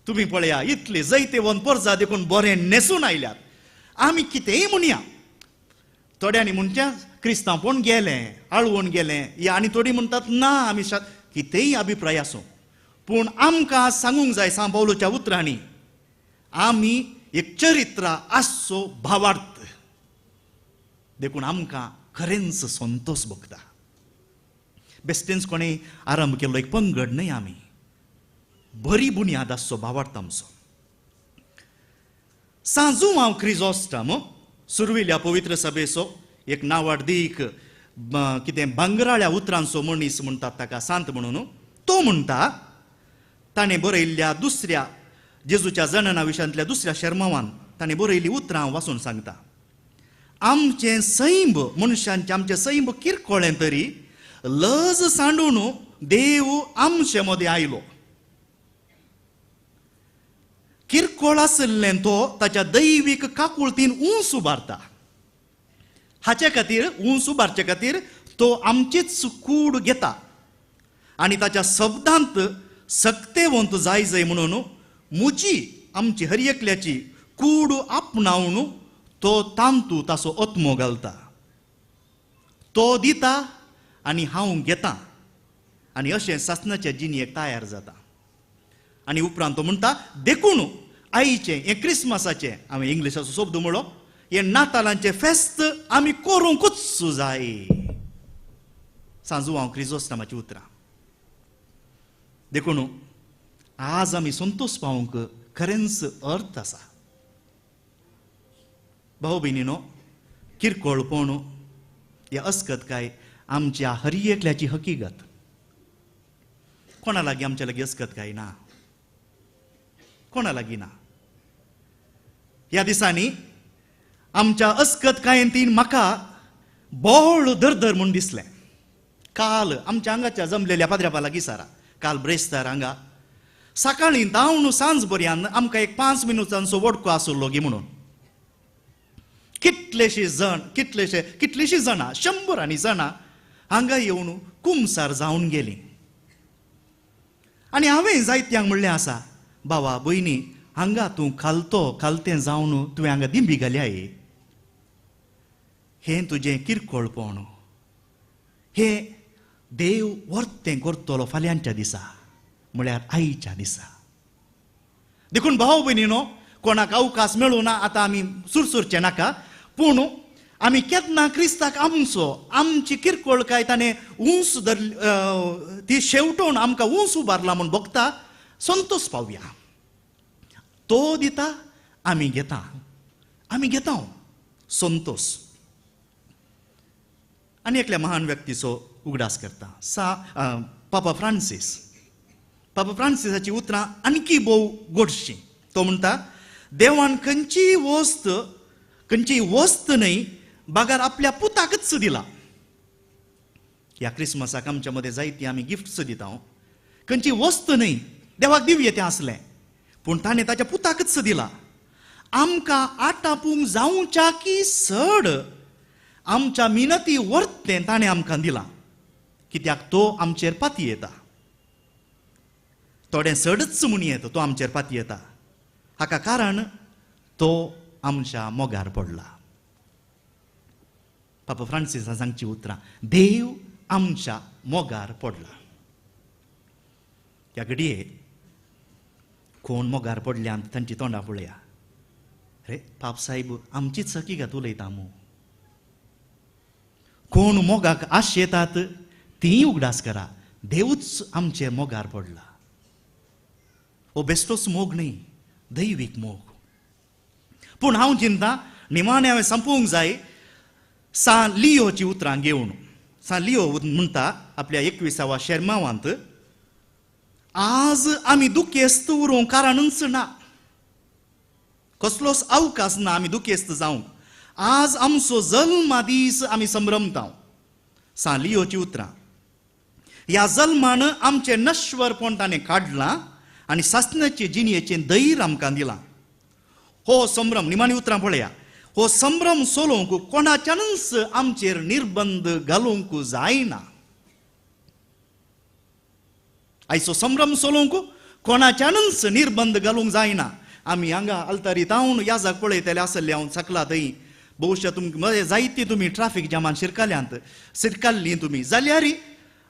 तुमी पळया इतले जैतेवंत परजा देखून बरें न्हेसून आयल्यात. आमी कितेंय म्हणया, थोड्यांनी म्हणचे क्रिस्तांवपण गेलें, आळवून गेलें, आनी थोडी म्हणटात ना आमी कितेंय अभिप्राय आसूं, पूण आमकां सांगूंक जाय सांत पाऊलच्या उतरांनी आमी एक चरित्र आसचो भावार्थ. देखून आमकां खरेंच संतोश भोगता. बेश्टेंच कोणें आरंभ केल्लो एक पंगड न्हय, आमी बरी बुन्याद आसचो भावार्थ आमचो. सांजू हांव क्रिजॉस्टम सुरविल्ल्या पवित्र सभेचो एक नांवाडदीक कितें भांगराळ्या उतरांचो मनीस म्हणटात ताका सांत म्हणून. तो म्हणटा ताणें बरयल्ल्या दुसऱ्या जेजूच्या जनना विशयांतल्या दुसऱ्या शर्मावान ताणें बरयल्लीं उतरां वाचून सांगता. आमचें सैंब मनशांचें आमचें सैंब किरकोळें तरी लज सांडून देव आमचे मदें आयलो. किरकोळ आसलें तो ताच्या दैवीक काकुळतीन उंच उबारता. हाचे खातीर उंच उबारचे खातीर तो आमचीच कूड घेता आनी ताच्या शब्दांत सक्तेवंत जाय म्हणून मुची आमची हर एकल्याची कूड आपणावन तो तांतू ताचो ओतमो घालता. तो दिता आनी हांव घेता आनी अशें सासणाच्या जिणेक तयार जाता. आनी उपरांत तो म्हणटा देखून आईचें हें क्रिस्मसाचें हांवें इंग्लिशाचो शब्द म्हणलो हें नातालांचें फेस्त आमी करूंकूच जाय. सांजू हांव क्रिजोस्टमाची उतरां. देखून आज आमी संतोश पावूंक खरेंच अर्थ आसा. भाऊ भयणीनो, किरकोळपण या अस्कत काय आमच्या हर एकल्याची हकीकत. कोणा लागीं आमच्या लागीं अस्कत काय ना, कोणा लागीं ना. ह्या दिसांनी आमच्या अस्कत कायेंतीन म्हाका बोळ धरधर म्हूण दिसलें. काल आमच्या हांगाच्या जमलेल्या पाद्र्यापा लागीं सारा काल ब्रेस्तार हांगा सकाळीं धांवन सांज पर्यंत आमकां एक 5 मिनटांचो वडको आसलो गी म्हणून. कितलीशीं जाणां 100 जाणां हांगा येवन कुमसार जावन गेलीं. आनी हांवें जायत्यांक म्हणलें आसा, बाबा भयणी हांगा तूं खालतें जावन तुवें हांगा दिंबी घाल्याय. हें तुजें किरकोळपण. हें देव वर्तें करतलो फाल्यांच्या दिसा, म्हळ्यार आईच्या दिसा. देखून भाव भयणीनो, कोणाक अवकाश मेळूं ना आतां आमी सुरसुरचें नाका, पूण आमी केन्ना क्रिस्ताक आमची किरकोळकाय ताणें उंच ती शेवटून आमकां उंच उबारला म्हूण बगता संतोश पावया. तो दिता आमी घेता संतोष. आनी एकल्या महान व्यक्तीचो उगडास करता. पापा फ्रांसिसाची उतरां आणकी भोव गोडशीं. तो म्हणटा, देवान खंयचीय वस्त न्हय, बागार आपल्या पुताकच दिला. ह्या क्रिस्मसाक आमच्या मदें जायतीं आमी गिफ्ट्स दिता. खंयची वस्त न्हय, देवाक दिव्य तें आसलें, पूण ताणें ताच्या पुताकच दिला. आमकां आटापूंक जावच्या की सड आमच्या मिनती वर्तें ताणें आमकां दिलां. कित्याक तो आमचेर पाती येता. थोडें सडच म्हूण येता, तो आमचेर पाती येता. हाका कारण तो आमच्या मोगार पडला. पापा फ्रांसिसा सांगची उतरां, देव आमच्या मोगार पडला. ह्या घडये कोण मोगार पडल्यांत तांची तोंडां पळया. अरे पाप साहेब, आमचीच हकीकत उलयता मू. कोण मोगाक आश येतात तीय उगडास करा, देवूच आमचे मोगार पडला. हो बेश्टोच मोग न्ही, दैवीक मोग. पूण हांव चिंता निमाणें हांवें संपोवंक जाय सान लियोची उतरां घेवन. सान लियो म्हणटा आपल्या 21व्या शेर्मावांत, आज आमी दुखेस्त उरूंक कारणच ना, कसलोच अवकाश ना आमी दुखेस्त जावंक. आज आमचो जल्मा दीस आमी संभ्रमता. सान लियोची उतरां, ह्या जल्मान आमचें नश्वरपण ताणें काडलां आनी सासणाचे जिणयेचें धैर्य आमकां दिलां. हो संभ्रम, निमाणी उतरां पळया, हो संभ्रम सोलोवंक कोणाच्यानच आमचेर निर्बंध घालूंक जायना. आयचो संभ्रम सोलोवंक कोणाच्यानच निर्बंध घालूंक जायना. आमी हांगा आल्तारी तावन याजाक पळयतले आसले हांव सकला थंय, भोवशा तुमकां जायती तुमी ट्राफीक जामान शिरकाल्लीं तुमी, जाल्यार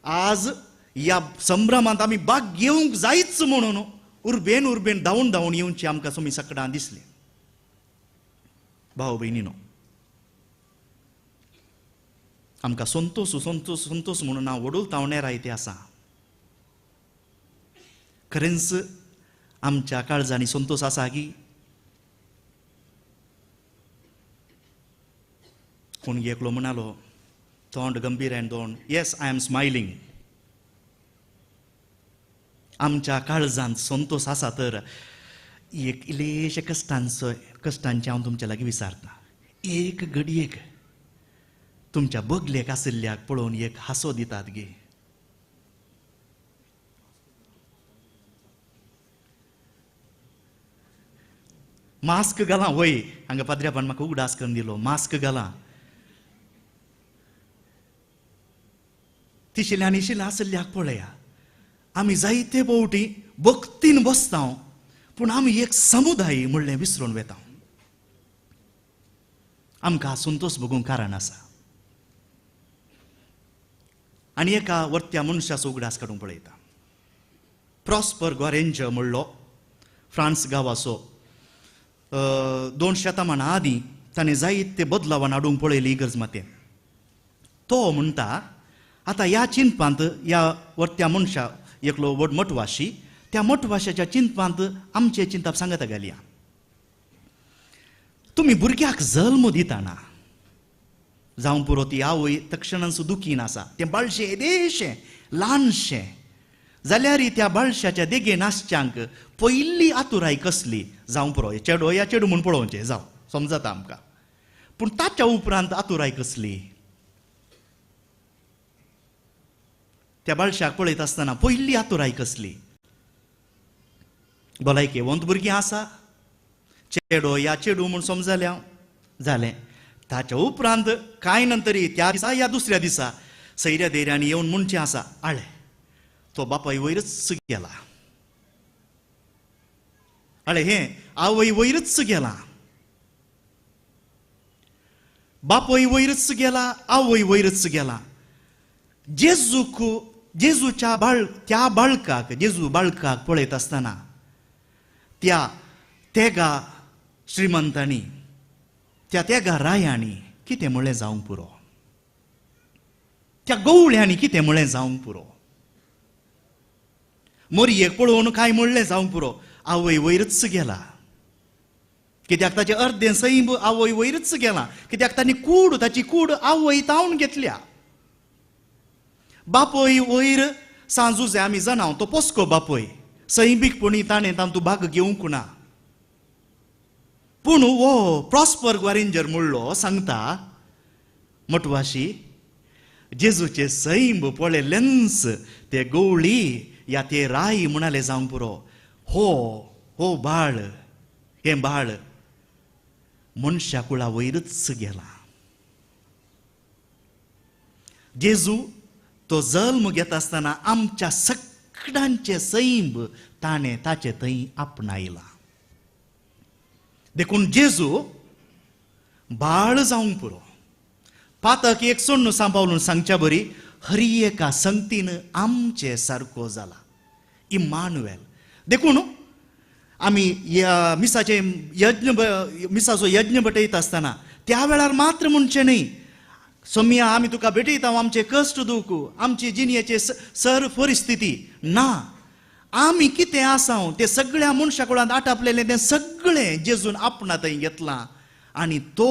आज ह्या संभ्रमांत आमी भाग घेवंक जायच म्हणून उर्बेन धांवून येवची आमकां तुमी सकाळां दिसलें. भाव भयणीनो, आमकां संतोश म्हणून हांव वडूल तावणेर आयते आसा. खरेंच आमच्या काळजांनी संतोष आसा की कोण एकलो म्हणालो, तोंड गंभीर आनी तोंड, येस आय एम स्मायलिंग. आमच्या काळजांत संतोष आसा तर एक इल्लेशे कश्टांचे हांव तुमच्या लागीं विचारता. एक घडयेक तुमच्या बगलेक आशिल्ल्याक पळोवन एक हांसो दितात गे. मास्क घालां, वय हांगा पाद्र्यापान म्हाका उगडास करून दिलो, मास्क घालां. तिशिल्ल्यान इशिल्ल्या आशिल्ल्याक पळया, आमी जायते फावटी भक्तीन बसता, पूण आमी एक समुदाय म्हणलें विसरून वेता. आमकां संतोष भोगूंक कारण आसा. आनी एका वर्त्या मनशाचो उगडास काडूंक पळयता. प्रॉस्पर गॉरेंज म्हणलो फ्रांस गांवाचो 2 शतमानां आदीं ताणें जायते बदलावान हाडूंक पळयली इगर्ज मातेन. तो म्हणटा, आतां ह्या चिंतपांत ह्या वर्त्या मनशा एकलो व्हड मठवाशी, त्या मठवाशाच्या चिंतपांत आमचे चिंतप सांगता घालया. तुम्ही भुरग्याक जल्म दिताना जावं पुरो ती आवय तक्षणान दुखीन आसा तें बाळशें येदेशें ल्हानशें जाल्यार त्या बाळशाच्या देगे नासच्यांक पयली आतुराय कसली जावं पुरो चेडो या चेडू म्हूण पळोवचें जावं समजता आमकां पूण ताच्या उपरांत आतुराय कसली त्या बाळशाक पळयत आसतना पयली आतुराय कसली भलायकेवंत भुरगीं आसा चेडो या चेडू म्हूण समजल्या जालें ताच्या उपरांत कांय नंतरी त्या दिसा या दुसऱ्या दिसा सैऱ्या धैर्यान येवन म्हणचें आसा आळे तो बापाय वयरच गेला आळे हे आवय वयरच गेला बापय वयरच गेला आवय वयरच गेला जेजूच्या त्या बाळकाक जेजू बाळकाक पळयत आसतना त्या तेगा श्रीमंतांनी त्या तेगा रायांनी कितें म्हळें जावंक पुरो त्या गवळ्यांनी कितें म्हळें जावंक पुरो मोरयेक पळोवन काय म्हणलें जावंक पुरो आवय वयरच गेला कित्याक ताचें अर्दें सैम आवय वयरच गेला कित्याक ताची कूड आवय तावन घेतल्या बापय वयर सांजुजे आमी जाणाव तो पोस्को बापय सैमीकपणी ताणें तातूंत भाग घेवंक ना पूण वो प्रॉस्पर ग्वारेंजर म्हणलो सांगता मटवाशी जेजूचे सैम पळयलेंच ते गवळी या ते राई म्हणाले जावंक पुरो हो हो बाळ हे बाळ मनशा कुळा वयरच गेला जेजू तो जल्म घेता आसतना आमच्या सगळ्यांचे सैम ताणें ताचे थंय आपणायला देखून जेजू बाळ जावंक पुरो पातक एक सोण्ण सांबाळून सांगच्या बरी हरी एका संगतीन आमचे सारको जाला इम्मानुएल देखून आमी मिसाचे मिसाचो यज्ञ भेटयता आसतना त्या वेळार मात्र म्हणचें न्ही सोम्या आमी तुका भेटयता आमचे कश्ट दूख आमची जिणेचे सर परिस्थिती ना आमी कितें आसाव ते सगळ्या मनशा कुळांत आटापलेलें तें सगळें जेजून आपणा थंय घेतलां आनी तो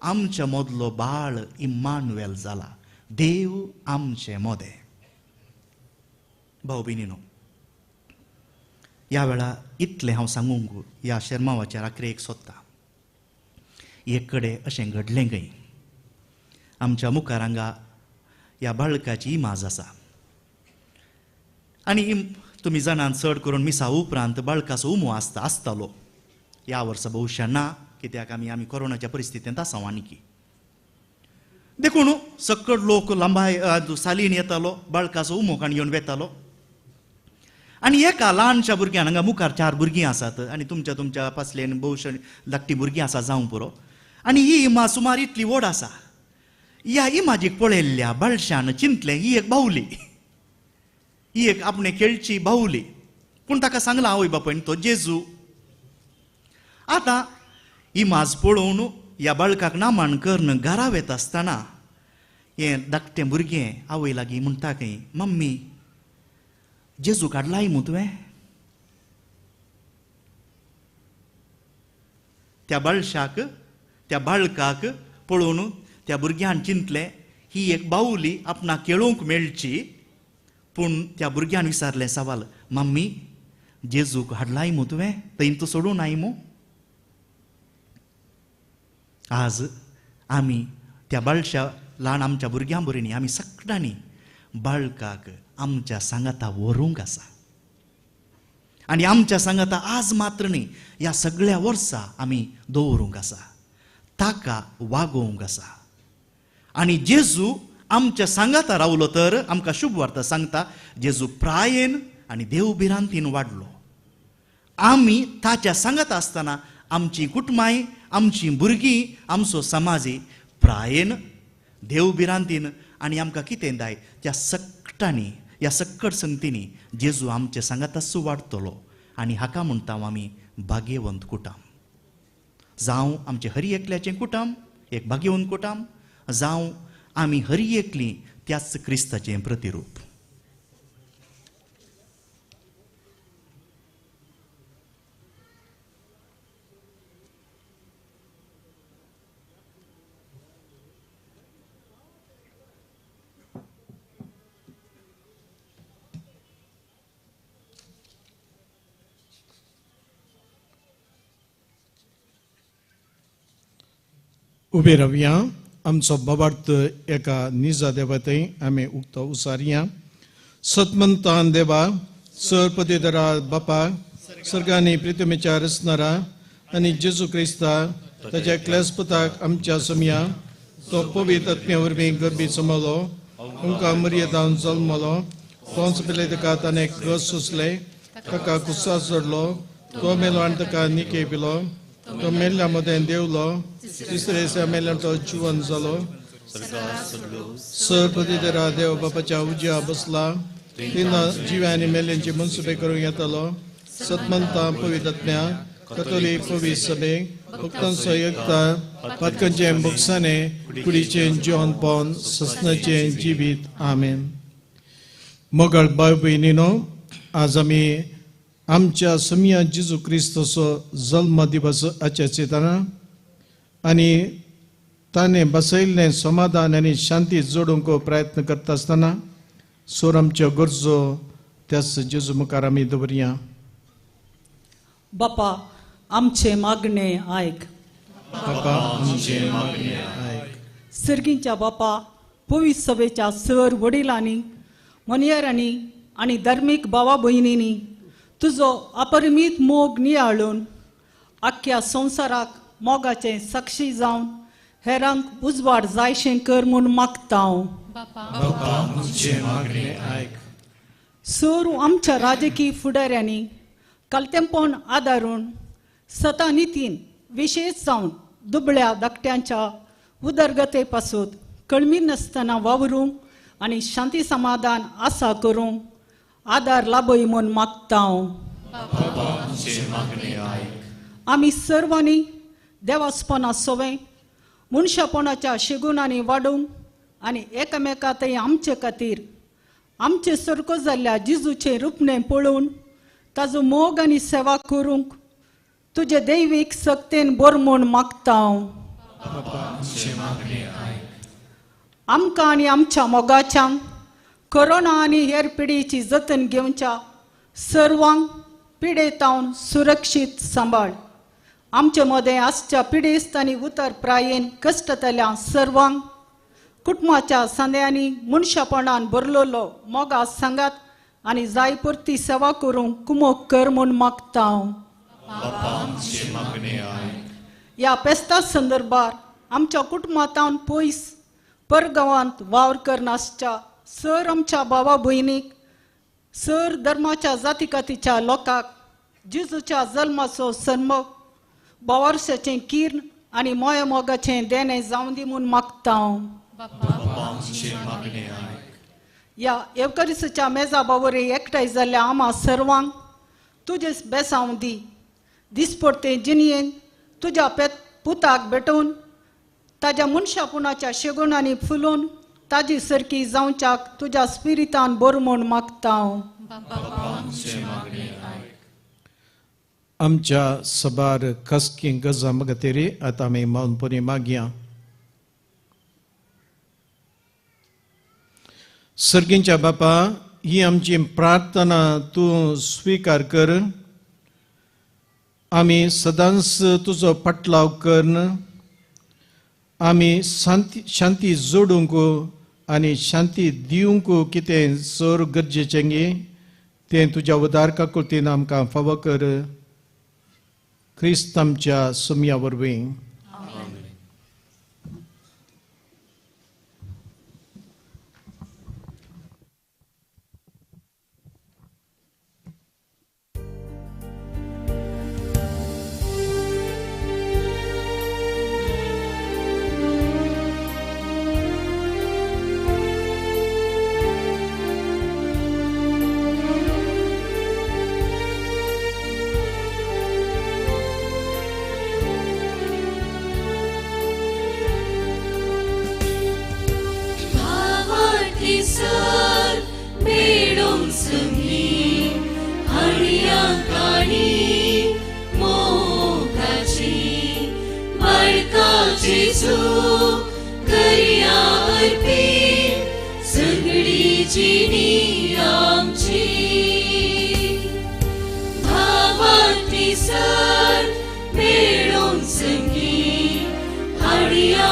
आमच्या मदलो बाळ इम्मानुएल जाला देव आमचे मोदे भाऊ भयणीनो ह्या वेळार इतलें हांव सांगूंक ह्या शर्मावाच्या राखरेक सोदता एक कडेन अशें घडलें खंय आमच्या मुखार हांगा ह्या बाळकाची इमाज आसा आनी तुमी जाणात चड करून मिसा उपरांत बाळकाचो उमो आसतालो ह्या वर्सा भविश्यान ना कित्याक आमी कोरोनाच्या परिस्थितींत आसाव आनीकी देखून सकट लोक लांबाय सालीन येतालो बाळकाचो उमो काण घेवन वेतालो आनी एका ल्हानशा भुरग्यान हांगा मुखार 4 भुरगीं आसात आनी तुमच्या पासलेन भोवशे धाकटी भुरगीं आसा जावं पुरो आनी ही इमा सुमार इतली व्हड आसा ह्या इमाजीक पळयल्ल्या बाळशान चिंतलें ही एक बावली ही एक आपणे खेळची बावली पूण ताका सांगलां आवय बापायन तो जेजू आतां इमाज पळोवन ह्या बाळकाक नामांकन घरा वेता आसतना हें धाकटें भुरगें आवय लागीं म्हणटा खंय मम्मी जेजू काडलाय मू तुवें त्या बाळशाक त्या बाळकाक पळोवन त्या भुरग्यान चिंतलें ही एक बावली आपणाक खेळूंक मेळची पूण त्या भुरग्यान विचारलें सवाल मम्मी जेजूक हाडलाय मू तुवें थंय तूं सोडून आय मू आज आमी त्या बाळशा ल्हान आमच्या भुरग्यां बरीं आमी सगळ्यांनी बाळकाक आमच्या सांगाता व्हरूंक आसा आनी आमच्या सांगाता आज मात्र न्ही ह्या सगळ्या वर्सां आमी दवरूंक आसा ताका वागोवंक आसा आनी जेजू आमच्या सांगाता रावलो तर आमकां शुभ वार्ता सांगता जेजू प्रायेन आनी देवभिरांतीन वाडलो आमी ताच्या सांगाता आसतना आमची कुटुंबाय आमची भुरगीं आमचो समाजी प्रायेन देवभिरांतीन आनी आमकां कितें जाय त्या सगळ्यांनी ह्या सकट संगतींनी जेजू आमचे सांगातासो वाडटलो आनी हाका म्हणटा आमी भाग्यवंत कुटुंब जावं आमचें हरी एकल्याचें कुटुंब एक भाग्यवंत कुटुंब जावं आमी हरी एकलीं त्याच क्रिस्ताचें प्रतिरूप उबे रावया आमचो बाबार्थ एका निजा देवातय आमी उक्तो उसारिया सतमंतान देवा सरपतीदरा बापा सर्गांनी प्रितमेच्या रचणारा आणि जेजू क्रिस्ता ताच्या क्लेस्पताक आमच्या समया तो पवित्र आत्म्या वरवीं गर्भी समलो उमकां मर्यादान जल्मलो पोंच पेले ताका ताणें क्रस सोंसले ताका कुस्सा चडलो तो मेलो आनी ताका निके पिलो तो मेल्ल्या मदें देवलो तिसरे दिसा मेल्ल्यान तो जिवन जालो सरपतीदरा देव बापाच्या उज्या बसला तिना जिव्यांनी मेल्यांची मनसुबे करूंक येतालो सतमंता पवित्र आत्म्या कतोलीक पवित्र सभेक भक्तांचो एकता पातकांचे भोगसाने कुडीचे जिवन पावन ससनाचे जिवीत आमेन. मोगाळ भाव भयणीनो, आज आमी आमच्या समया जेजू क्रिस्ताचो जल्म दिवस आचरताना आनी ताणें बसयल्लें समाधान आनी शांती जोडूंक प्रयत्न करता आसतना सोर आमच्यो गरजो त्याच जेजू मुखार आमी दवरया. बापा आमचे मागणे आयक. बापा आमचे मागणे आयक. सर्गींच्या बापा पवित्र सभेच्या सर वडिलांनी मनियारांनी आनी धार्मीक भावा भयणींनी तुजो अपरिमीत मोग नियाळून आख्या संवसाराक मोगाचें साक्षी जावन हेरांक उजवाड जायशें कर म्हूण मागता हांव. बापा आमचे मागणे आयक. सर आमच्या राजकीय फुडाऱ्यांनी कलतेंपण आदारून सता नितीन विशेष जावन दुबळ्या धाकट्यांच्या उदरगते पासून कळमी नासतना वावरूंक आनी शांती समाधान आसा करूंक आदार लाभय म्हूण मागता हांव. आमी सर्वांनी देवास्पना सोवें मनशापणाच्या शेगुणांनी वाडूंक आनी एकामेकांतय आमचे खातीर आमचे सरको जाल्ल्या जेजूचें रुपणें पळोवन ताजो मोग आनी सेवा करूंक तुजे दैवीक सक्तेन बोर म्हूण मागता हांव. आमकां आनी आमच्या मोगाच्यांक कोरोना आनी हेर पिडेची जतन घेवच्या सर्वांक पिडेतावन सुरक्षीत सांबाळ. आमचे मदें आसच्या पिडेस्त आनी उतर प्रायेन कश्टतल्या सर्वांक कुटुंबाच्या सांद्यांनी मनशापणान भरलोलो मोगा सांगात आनी जाय पुरती सेवा करूंक कुमोग कर म्हूण मागता हांव. ह्या पेस्ता संदर्भार आमच्या कुटुंबांतावन पयस परगांवांत वावर करनासच्या सर आमच्या भावा भयणीक सर धर्माच्या जातीकातीच्या लोकांक जेजूच्या जल्माचो सन्मोग बावर्साचें कीर्ण आनी मोया मोगाचें देणें जावं दी म्हूण मागता हांव. ह्या एवकरिस्तीच्या मेजा बावरे एकठांय जाल्ल्या आम्हा सर्वांक तुजे बेसांव दी. दिसपडते जिणयेन तुज्या पुताक भेटोवन ताज्या मनशापुणाच्या शेगुणांनी फुलोवन ताजी सरकी जावच्याक तुज्या स्पिरितान बोर म्हूण मागता हांव. आमच्या सबार खसकी गजा मगतेरी आतां आमी मौनपणी मागया. सर्गींच्या बापा, ही आमची प्रार्थना तूं स्वीकार कर. आमी सदांच तुजो पाटलाव करन. आमी शांती जोडूंक आनी शांती दिवंक कितें चोर गरजेचें गे तें तुज्या उदारका कृतीन आमकां फावो कर. क्रिस्त आमच्या सुमया वरवीं. सर मेळोंक संगी हाडया काणी मोगाची बाळका जेजू करया अर्पी सगळी जिणी आमची. भावार्थी सर मेळोंक संगी हाडया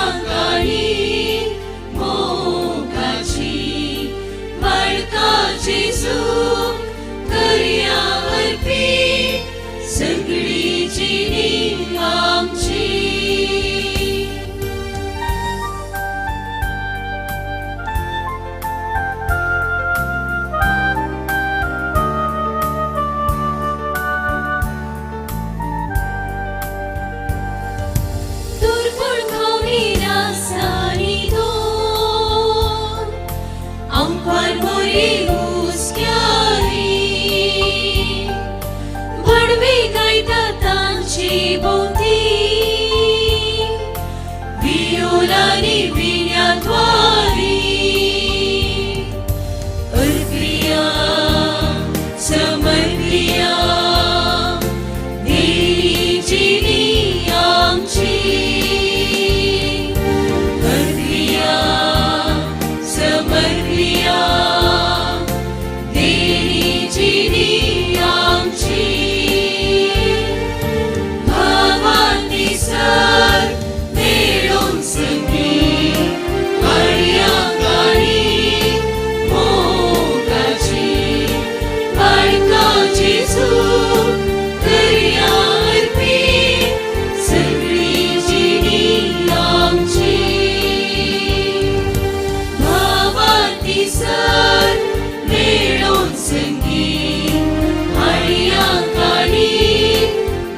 दिसर मेळोन संगी हाडया काणी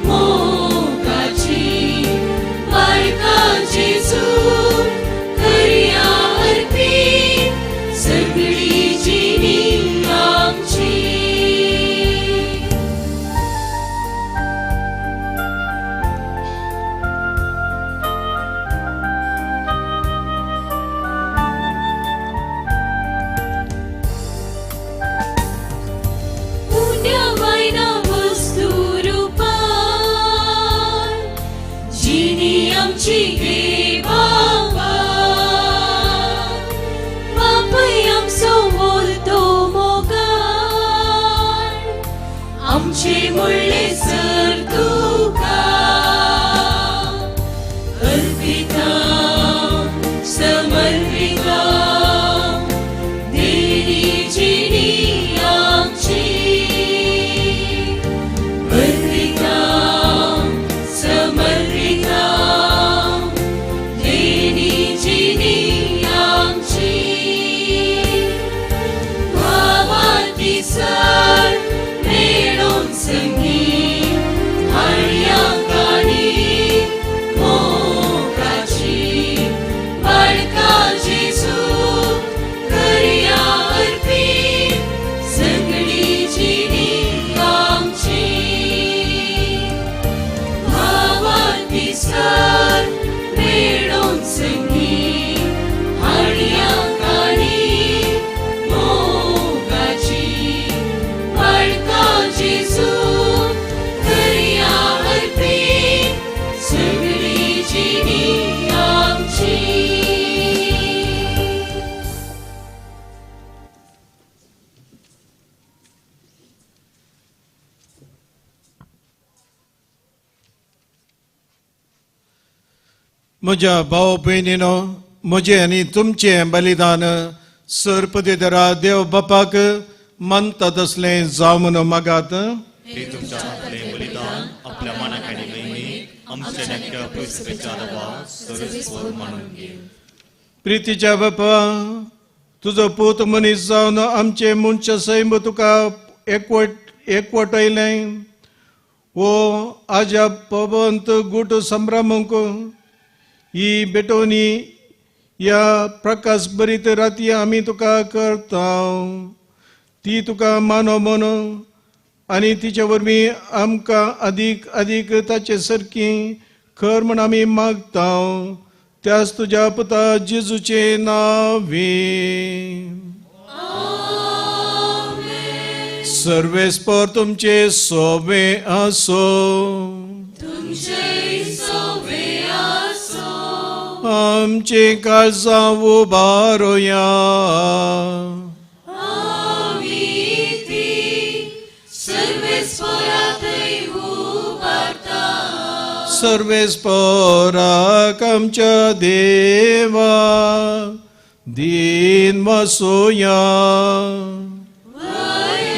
मोगाची बाळका जेजू करया अर्पीत सगळी जिणी आमची. पुण्यवायना वस्तू रूपान जिणी आमची घे बाबा. बापय आमचो मोलतो मोगान आमचे मुळ्ळे सर तुका अर्पिता समर्पिता देणी जिणी आमची. अर्पिता समर्पिता देणी जिणी आमची. भावाती सर मेळोन संगी हाडया काणी मोगाची बाळका जेजू करया अर्पीत सगळी जिणी आमची. भावाती सर मेळोन संगी हाडया काणी मोगाची बाळका जेजू करया अर्पीत सगळी जिणी आमची. म्हज्या भाव भयणीनो, म्हजे आनी तुमचें बलिदान सर्पदेदरा देव बापाक मानता तसलें जावं म्हणून मागात. हे तुमच्या आपले बलिदान आपल्या मनाक आनी वैमीक आमच्या नक्क्या पवित्रतेच्या आवाज सर्वेस्वर मानून घे. प्रितीच्या बापा, तुजो पूत मनीस जावन आमचे मनशा सैम तुका एकवटयलें. वो आजा पवंत गुट संभ्रमक ही बेटोनी या प्रकाश बरीत राती आमी तुका करता. ती तुका मानो म्हणून आनी तिचे वरवीं आमकां अदीक अदीक ताचे सारकी खर म्हण आमी मागता. त्याच तुज्या पुता जेजूचे नांवे. सर्वेस्पर तुमचे सोबे आसो. तुमचे सोबे आसो. आमचे काळजां उबारोया. आमी ती सर्वेस्परांतय उबारता. सर्वेस्पराक आमच्या देवा दिन वसोया.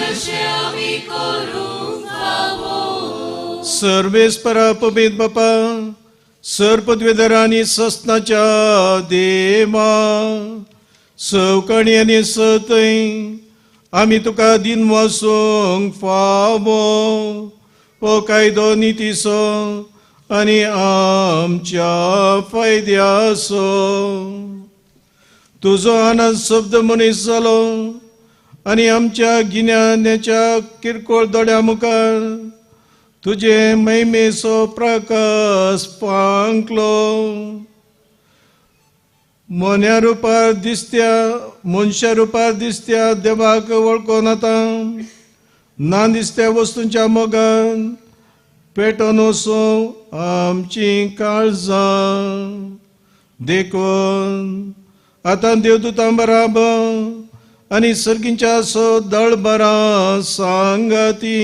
अशें आमी करूंक फावो. सर्वेस्परा पवित्र बापा, सर्पद्वेदरांनी सस्नाच्या देवा, सवकणी आनी सतय आमी तुका दिन वसूंक फावो. हो कायदो नितीसो आनी आमच्या फायद्याचो. तुजो आनंद शब्द मनीस जालो आनी आमच्या गिन्यान्याच्या किरकोळ दोड्या मुखार तुजे महिमेचो प्रकाश पांकलो. मोन्या रुपार दिसत्या मनशा रुपार दिसत्या देवाक वळखून आतां ना दिसत्या वस्तूंच्या मोगान पेटोन वचो आमची काळजां. देखून आतां देवदूतां बराबर आनी सर्गींच्या सो दळबरां सांगाती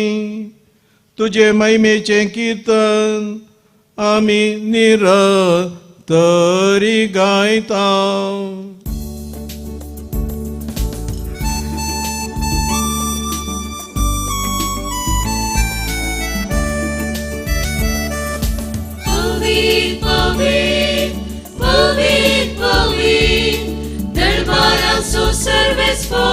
तुजे महिमेचें कीर्तन आमी निरतरी गायता. Pavit, pavit, pavit, pavit, darbara so सर्वेस्पर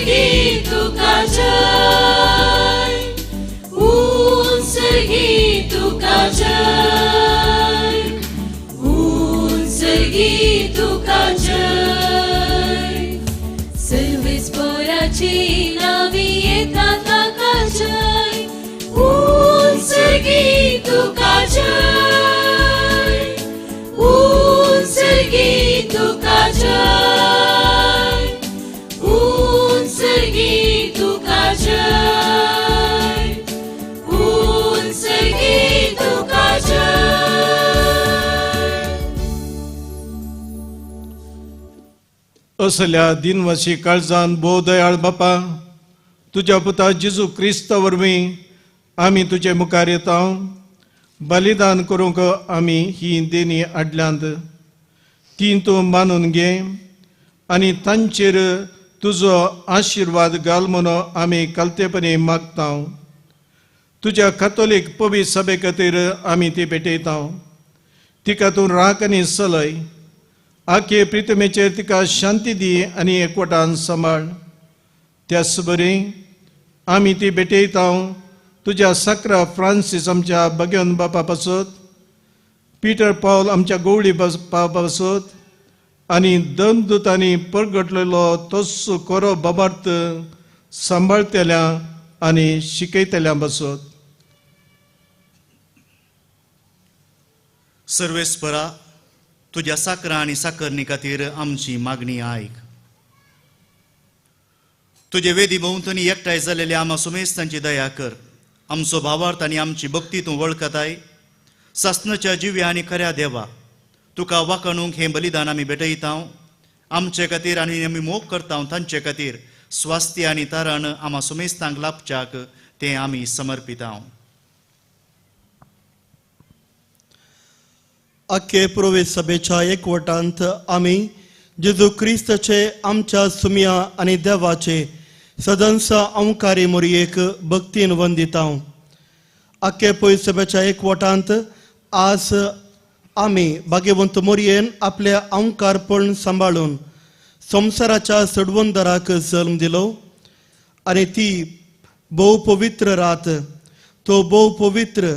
Unsergi tuka jai, unsergi tuka jai, unsergi tuka jai. सर्वेच पोराची नावी येता ताका जय, unsergi tuka jai, unsergi tuka jai, unsergi tuka jai, unsergi tuka jai. असल्या दिनवासी काळजान भोव दयाळ बापा, तुझ्या पुता जेजू क्रिस्ता वरवीं आमी तुजे मुखार येता. बलिदान करूंक आमी ही देणी आडल्यांत ती तूं मानून घे आनी तांचेर तुजो आशिर्वाद घाल म्हणून आमी कालतेपणी मागता. तुज्या कॅथोलीक पवित्र सभे खातीर आमी ती भेटयता. तिका तूं राख आनी चलय. आखे प्रितमेचेर तिका शांती दी आनी एकवटान सांबाळ. त्याच बरी आमी ती भेटयता तुज्या सक्रा फ्रांसीस आमच्या भगवन बापा पासत, पीटर पॉल आमच्या गवळी बापा पासत आनी दंदुतांनी परगटलेलो तोच कोरो बाबार्थ सांबाळतेल्या आनी शिकयतल्या पासत. सर्वेस्परा, तुझ्या साकरा आणि साकरणी खातीर आमची मागणी आयक. तुझे वेदी भोंवतणी एकठांय जालेल्या आम्हा सुमेस्तांची दया कर. आमचो भावार्थ आनी आमची भक्ती तूं वळखताय. सासणाच्या जिव्या आनी खऱ्या देवा, तुका वाकणूंक हें बलिदान आमी भेटयता. आमचे खातीर आनी आमी मोग करता तांचे खातीर स्वास्थ्य आनी तारण आम्हा सुमेस्तांक लाभच्याक तें आमी समर्पिता. आख्खे पुरोवे सभेच्या एकवटांत आमी जेजू क्रिस्ताचे आमच्या सुमिया आनी देवाचे सदंस अंकारी मोरयेक भक्तीन वंदिता. आख्खे पळय सभेच्या एकवटांत आज आमी भाग्यवंत मोरयेन आपले अंकारपण सांबाळून संवसाराच्या सडवंदराक जल्म दिलो आनी ती भोव पवित्र रात. तो भोव पवित्र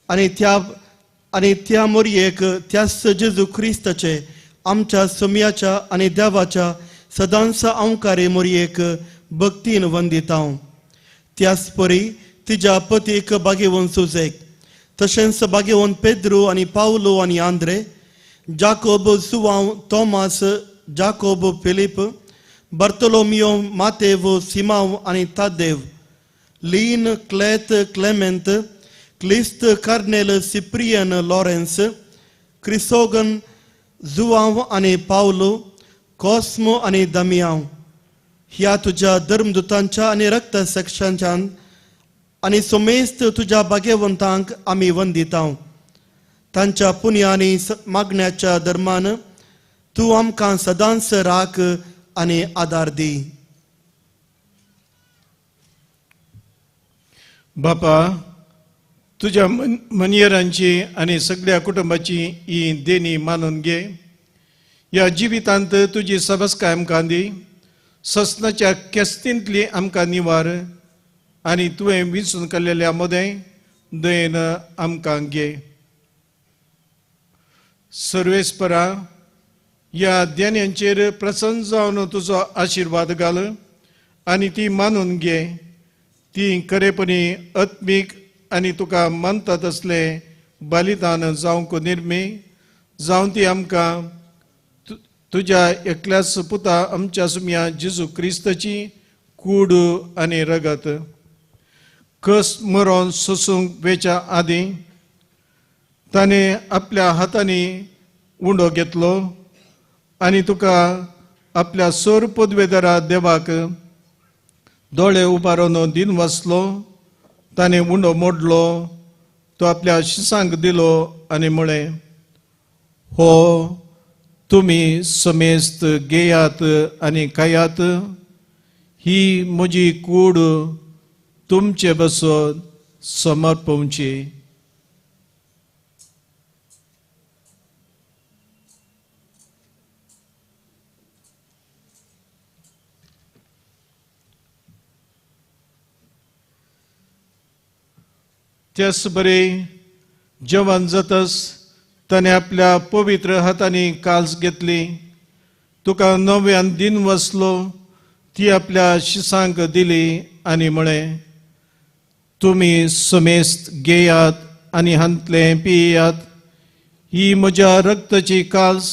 आनी त्या मोरयेक त्याच जेजू क्रिस्ताचे आमच्या सुमियाच्या आनी देवाच्या सदांच अंकारे मोरयेक भक्तीन वंदिता. त्याच परी तिच्या पतीक भाग्यवंत सुजेक, तशेंच भाग्यवंत पेद्रू आनी पावलो आनी आंद्रे, जाकोब, सुवांव, तोमास, जाकोब, फिलीप, बर्तोलोमियो, मातेव, सिमाव आनी तादेव, लीन, क्लेत, क्लेमेंत, क्लिस्त, कार्नेल, सिप्रियन, लॉरेन्स, क्रिसोगन, जुआंव आनी पावलो, कॉस्मो आनी दमियांव, ह्या तुझ्या धर्मदुतांच्या आनी रक्त साक्षांच्या आनी सोमेस्त तुझ्या भाग्यवंतांक आमी वंदिता. तांच्या पुण्य आनी मागण्याच्या धर्मान तूं आमकां सदांच राख आनी आदार दी. बापा, तुझ्या मनियरांची आनी सगळ्या कुटुंबाची ही देणी मानून घे. ह्या जिवितांत तुजी सबस्काय आमकां दी. ससनाच्या केस्तींतली आमकां निवार आनी तुवें विंचून काडलेल्या मोदें दयेन आमकां घे. सर्वेस्परा, ह्या देण्यांचेर प्रसन्न जावन तुजो आशिर्वाद घाल आनी ती मानून घे. ती खरेपणी आत्मीक आनी तुका मानता तसले बलिदान जावंक निर्मी जावन ती आमकां तुज्या एकल्याच पुता आमच्या सुमिया जेजू क्रिस्ताची कूड आनी रगत कस मरोन सोसूंक वेच्या आदीं ताणें आपल्या हातांनी उंडो घेतलो आनी तुका आपल्या सोर पदवेदारा देवाक दोळे उबारून दिन वाचलो. ताणें उंडो मोडलो, तो आपल्या शिसांक दिलो आनी म्हळें, हो तुमी समेस्त घेयात आनी खायात. ही म्हजी कूड तुमचे बसोन समर्पवची. त्याच बरे जेवण जातस ताणे आपल्या पवित्र हातांनी काल्स घेतली, तुका नव्यान दिन वसलो ती आपल्या शिसांक दिली आनी म्हळें, तुमी समेस्त घेयात आनी हांतले पियात, ही म्हज्या रक्ताची काल्स,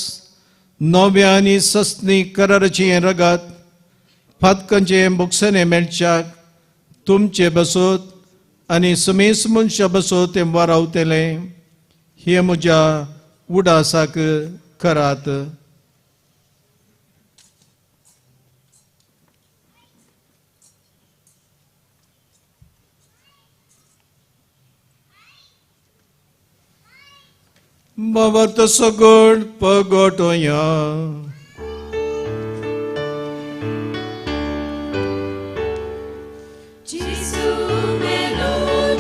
नव्या आनी सस्नी कराराची रगत, फातकांचे बोगसने मेळच्याक तुमचे बसोत आनी समेस्त मनशां बसोत तें वारावतले, हे म्हज्या उडासाक करात. Babat sagod pagotoya. Jesu melo,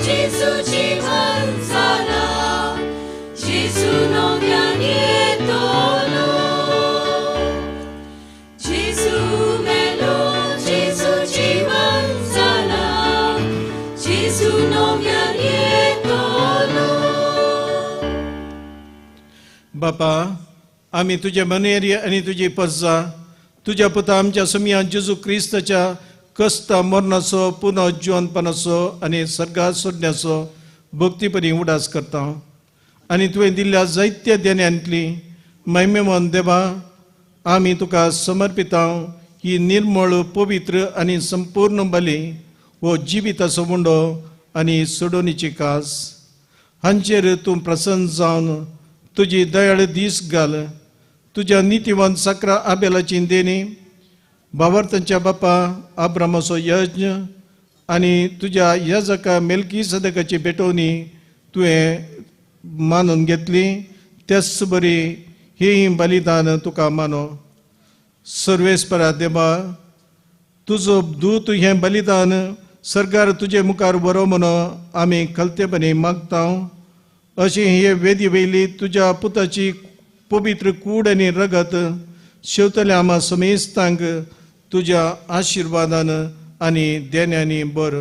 Jesu jivan sana, Jesu nowia nietolo. Jesu melo, Jesu jivan sana, Jesu nowia nietolo. बापा, आम्ही तुझे मनेरी आणि तुझी पज्जा तुझ्या पुता आमच्या समिया जेजू क्रिस्ताच्या कस्ता मरणाचो पुनर्जीवनपणाचो आणि सर्गात सोडण्याचो भक्तीपरी उडास करता आणि तुवें दिल्ल्या जायत्या देण्यांतली महिमेमोन देवा आम्ही तुका समर्पिता ही निर्मळ पवित्र आणि संपूर्ण बली व जिविताचो मुंडो आणि सोडोनीची कास हांचेर तूं प्रसन्न जावन तुझी दयाळ दीस घाल. तुझ्या नितीवन साकरा आबेलाची देणी, भावार्थांच्या बापा अब्रामाचो यज्ञ आणि तुझ्या याजका मेलकी सदकाची भेटवणी तुवें मानून घेतली, त्याच बरी ही बलिदान तुका मानो. सर्वेस्परा देवा, तुजो दूत हें बलिदान सरकार तुजे मुखार बरो म्हणो आमी कलतेपणी मागता. अशी हे वेदी वयली तुझ्या पुताची पवित्र कूड आनी रगत शेवतल्या आम्हा समेस्तांक तुझ्या आशिर्वादान आनी देण्यांनी बर.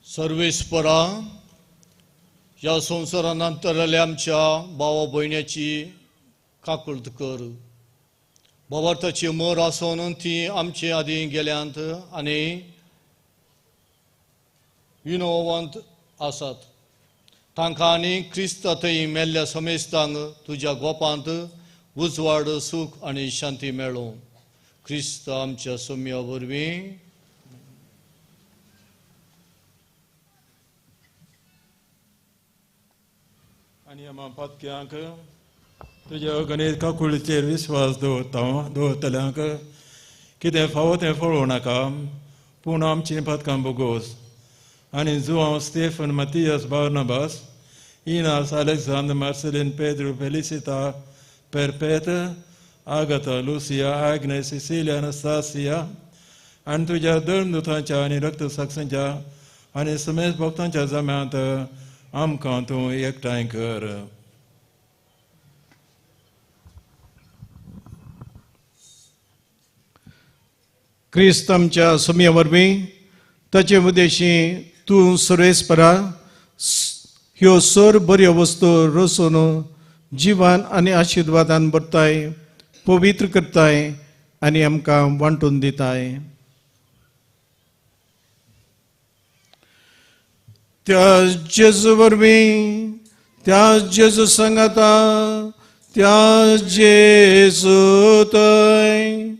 सर्वेस्परा, ह्या संवसारांत अंतरलेल्या आमच्या भावा भयण्याची काकुळट कर. भावार्थाची मोर आसोन ती आमचे आदीं गेल्यांत आनी विनोवंत आसात. तांकां आनी क्रिस्ता थंय मेल्ल्या समेस्तांक तुज्या गोपांत उजवाड सूख आनी शांती मेळो. क्रिस्त आमच्या सोम्या वरवीं. आनी आम्हा पातक्यांक तुज्या गणेश काकुळीचेर विस्वास दवरतल्यांक कितें फावो तें फळोवं नाका, पूण आमची पथकां बोगोस आनी जुआंव स्टेफन मातियास बार्नबास इनास Alexander Marcellin Pedro Felicitas Perpetua Agatha Lucia Agnes Cecilia Anastasia आनी तुज्या धर्मदुतांच्या आनी रक्तसाक्षींच्या आनी समेत भक्तांच्या जम्यांत आमकां तूं एकठांय कर. क्रिस्त आमच्या समिया वरवीं ताचे उद्देशी तूं सर्वेस्परा ह्यो सर बऱ्यो वस्तू रोसून जिवान आनी आशिर्वादान भरताय, पवित्र करताय आनी आमकां वांटून दिताय. त्या जेजू वरवीं, त्या जेजू सांगाता, त्या जेजू थंय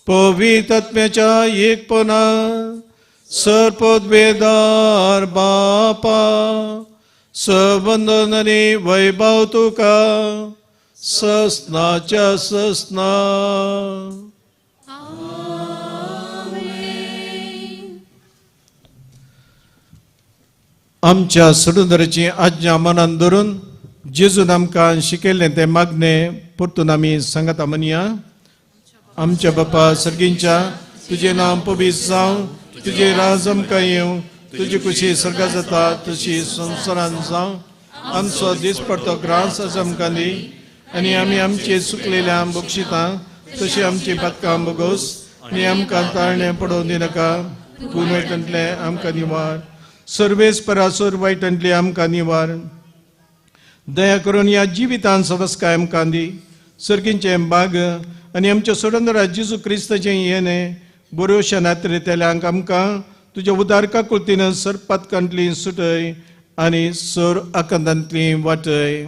पवित्र आत्म्याच्या एकपणा सरपदवेदार बापा सबंदन आनी वैभव तुका ससनाच्या ससना. आमच्या सडुंदराची आज्ञा मनान धरून जेजून आमकां शिकयलें तें मागणें परतून आमी सांगता म्हणया. आमच्या बापा सर्गींच्या तुझे नाम पवित्र जावं, तुझे राज आमकां येवं, तुजी कुशी सर्गात जाता तशी संवसारांत जावं. आमचो दिसपडटो ग्रास आज आमकां दी आनी आमी आमचे चुकलेल्या बक्षितां तशी आमची पदकां बोगोस आनी आमकां ताळणे पडोवं दिनाका पूण वायटांतले आमकां निवार सर्वेस परासोर वायटांतले आमकां निवार दया करून ह्या जिवितांत सवस्काय आमकां दी सर्गींचे बाग आनी आमच्या सोडंदरा जेजू क्रिस्ताचें येणें बऱ्योशा नात्रेतेल्यांक आमकां तुज्या उदारका कृतीन सरपतकांतली सुटय आनी सोर आकंदांतली वाटय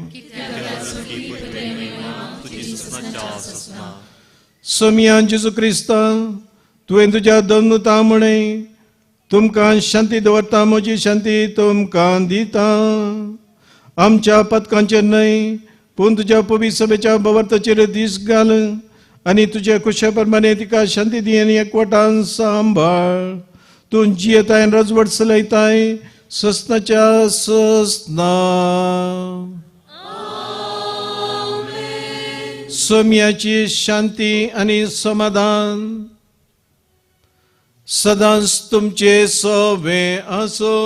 सोमिया जेजू क्रिस्ता तुवें तुज्या दमनुता म्हणय तुमकां शांती दवरता म्हजी शांती तुमकां दिता आमच्या पदकांचेर न्हय पूण तुज्या पवित्र सभेच्या भवार्थाचेर दीस घाल आनी तुज्या खुशे प्रमाणे तिका शांती दी आनी एकवटान सांबाळ तूं जियेताय रजवट चलयताय सस्नाच्या सस्ना सोम्याची शांती आनी समाधान सदांच तुमचे सोवे आसो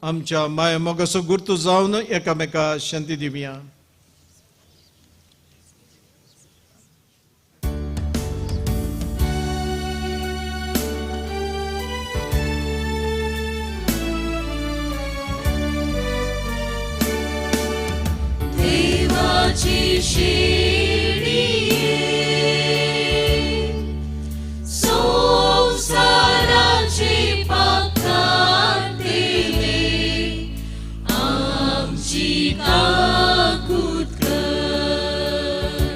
आमच्या माय मोगाचो गुर्तू जावन एकामेका शांती दिवया देवाची शिडी संसाराची पाखार दिली आमची काकूत कर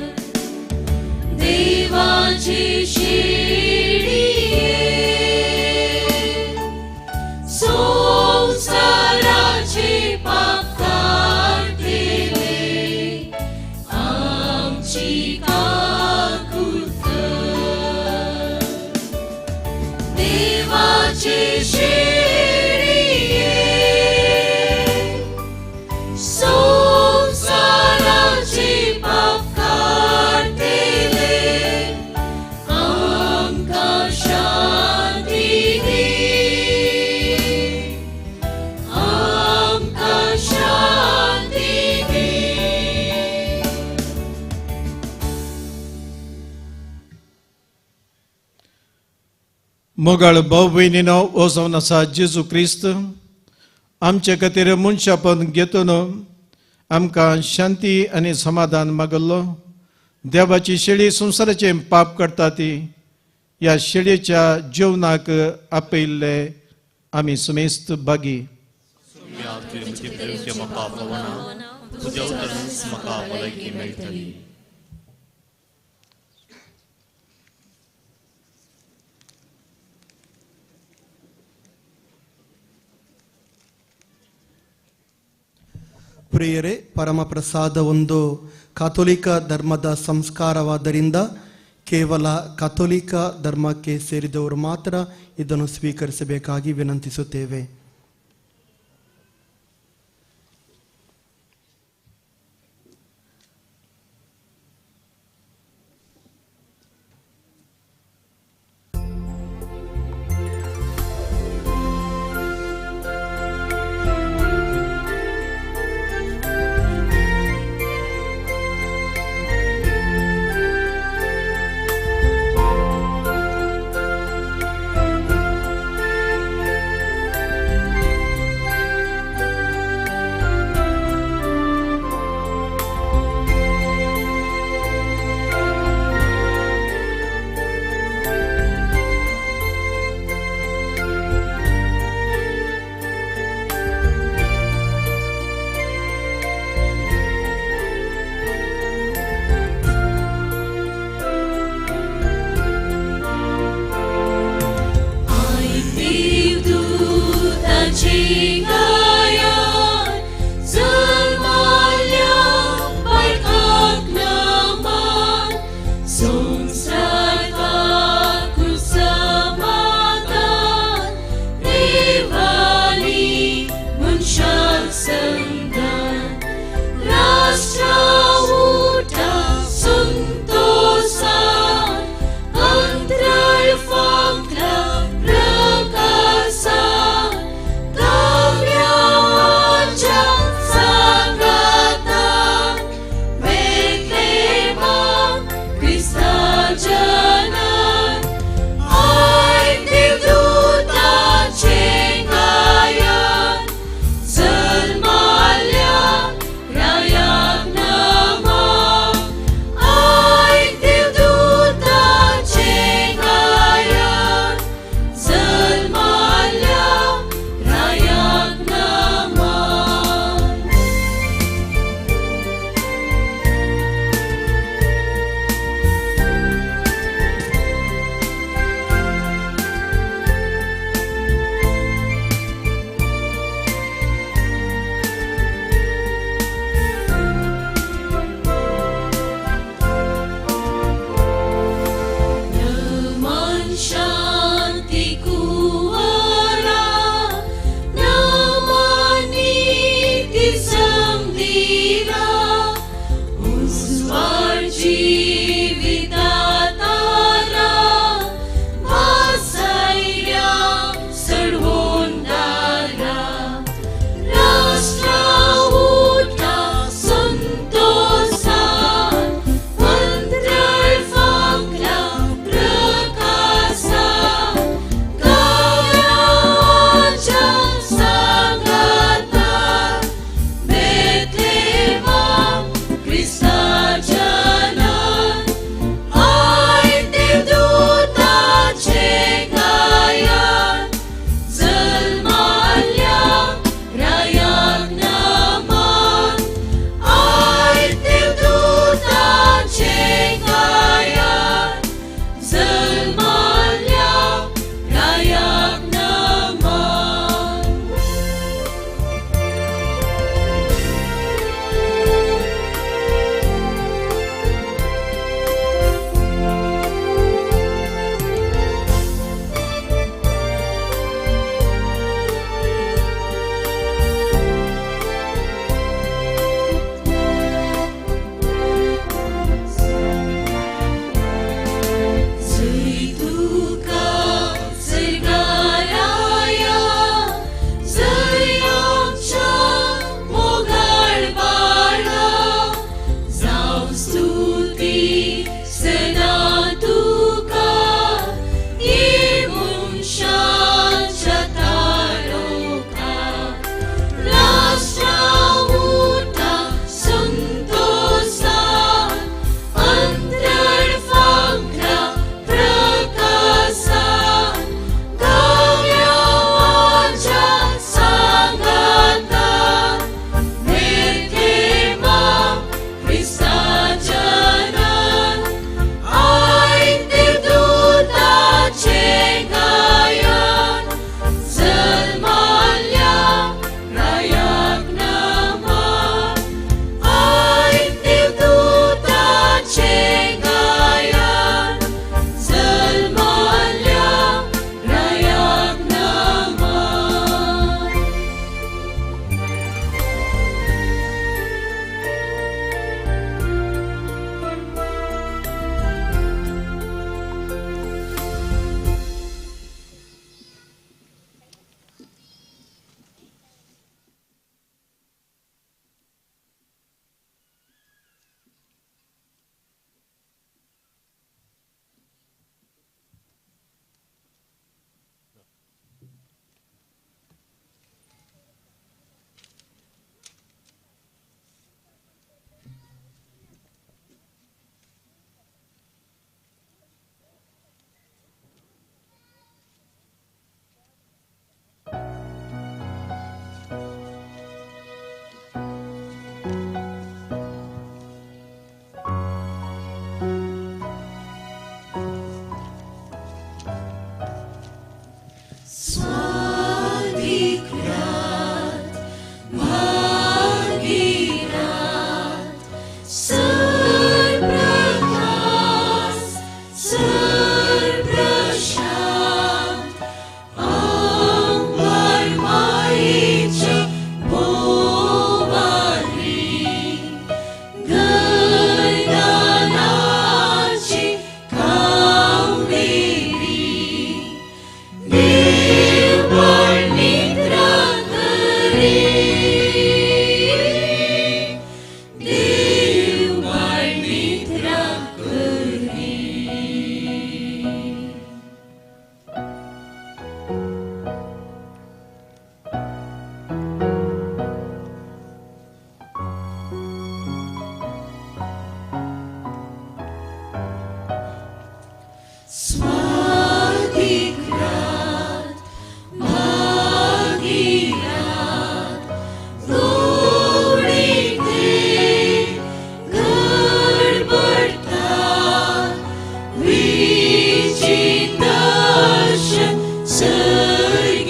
देवाची शिडी संसाराची पाखार दिली आमची काकूत कर देवाची शिडी संसाराची पाखार दिली आमकां शांती दी आमकां शांती दी मोगाळ भाव भयणीनो हो जावन आसा जेजू क्रिस्त आमचे खातीर मनशापण घेतून आमकां शांती आनी समाधान मागल्लो देवाची शेळी संवसाराचें पाप करता ती ह्या शेळयेच्या जेवणाक आपयल्ले आमी समेस्त भागी म्हाका पवना तुज्या उतरांच म्हाका भलायकी मेळटली ಪ್ರಿಯರೇ ಪರಮಪ್ರಸಾದ ಒಂದು ಕಾಥೋಲಿಕ ಧರ್ಮದ ಸಂಸ್ಕಾರವಾದ್ದರಿಂದ ಕೇವಲ ಕಾಥೋಲಿಕ ಧರ್ಮಕ್ಕೆ ಸೇರಿದವರು ಮಾತ್ರ ಇದನ್ನು ಸ್ವೀಕರಿಸಬೇಕಾಗಿ ವಿನಂತಿಸುತ್ತೇವೆ.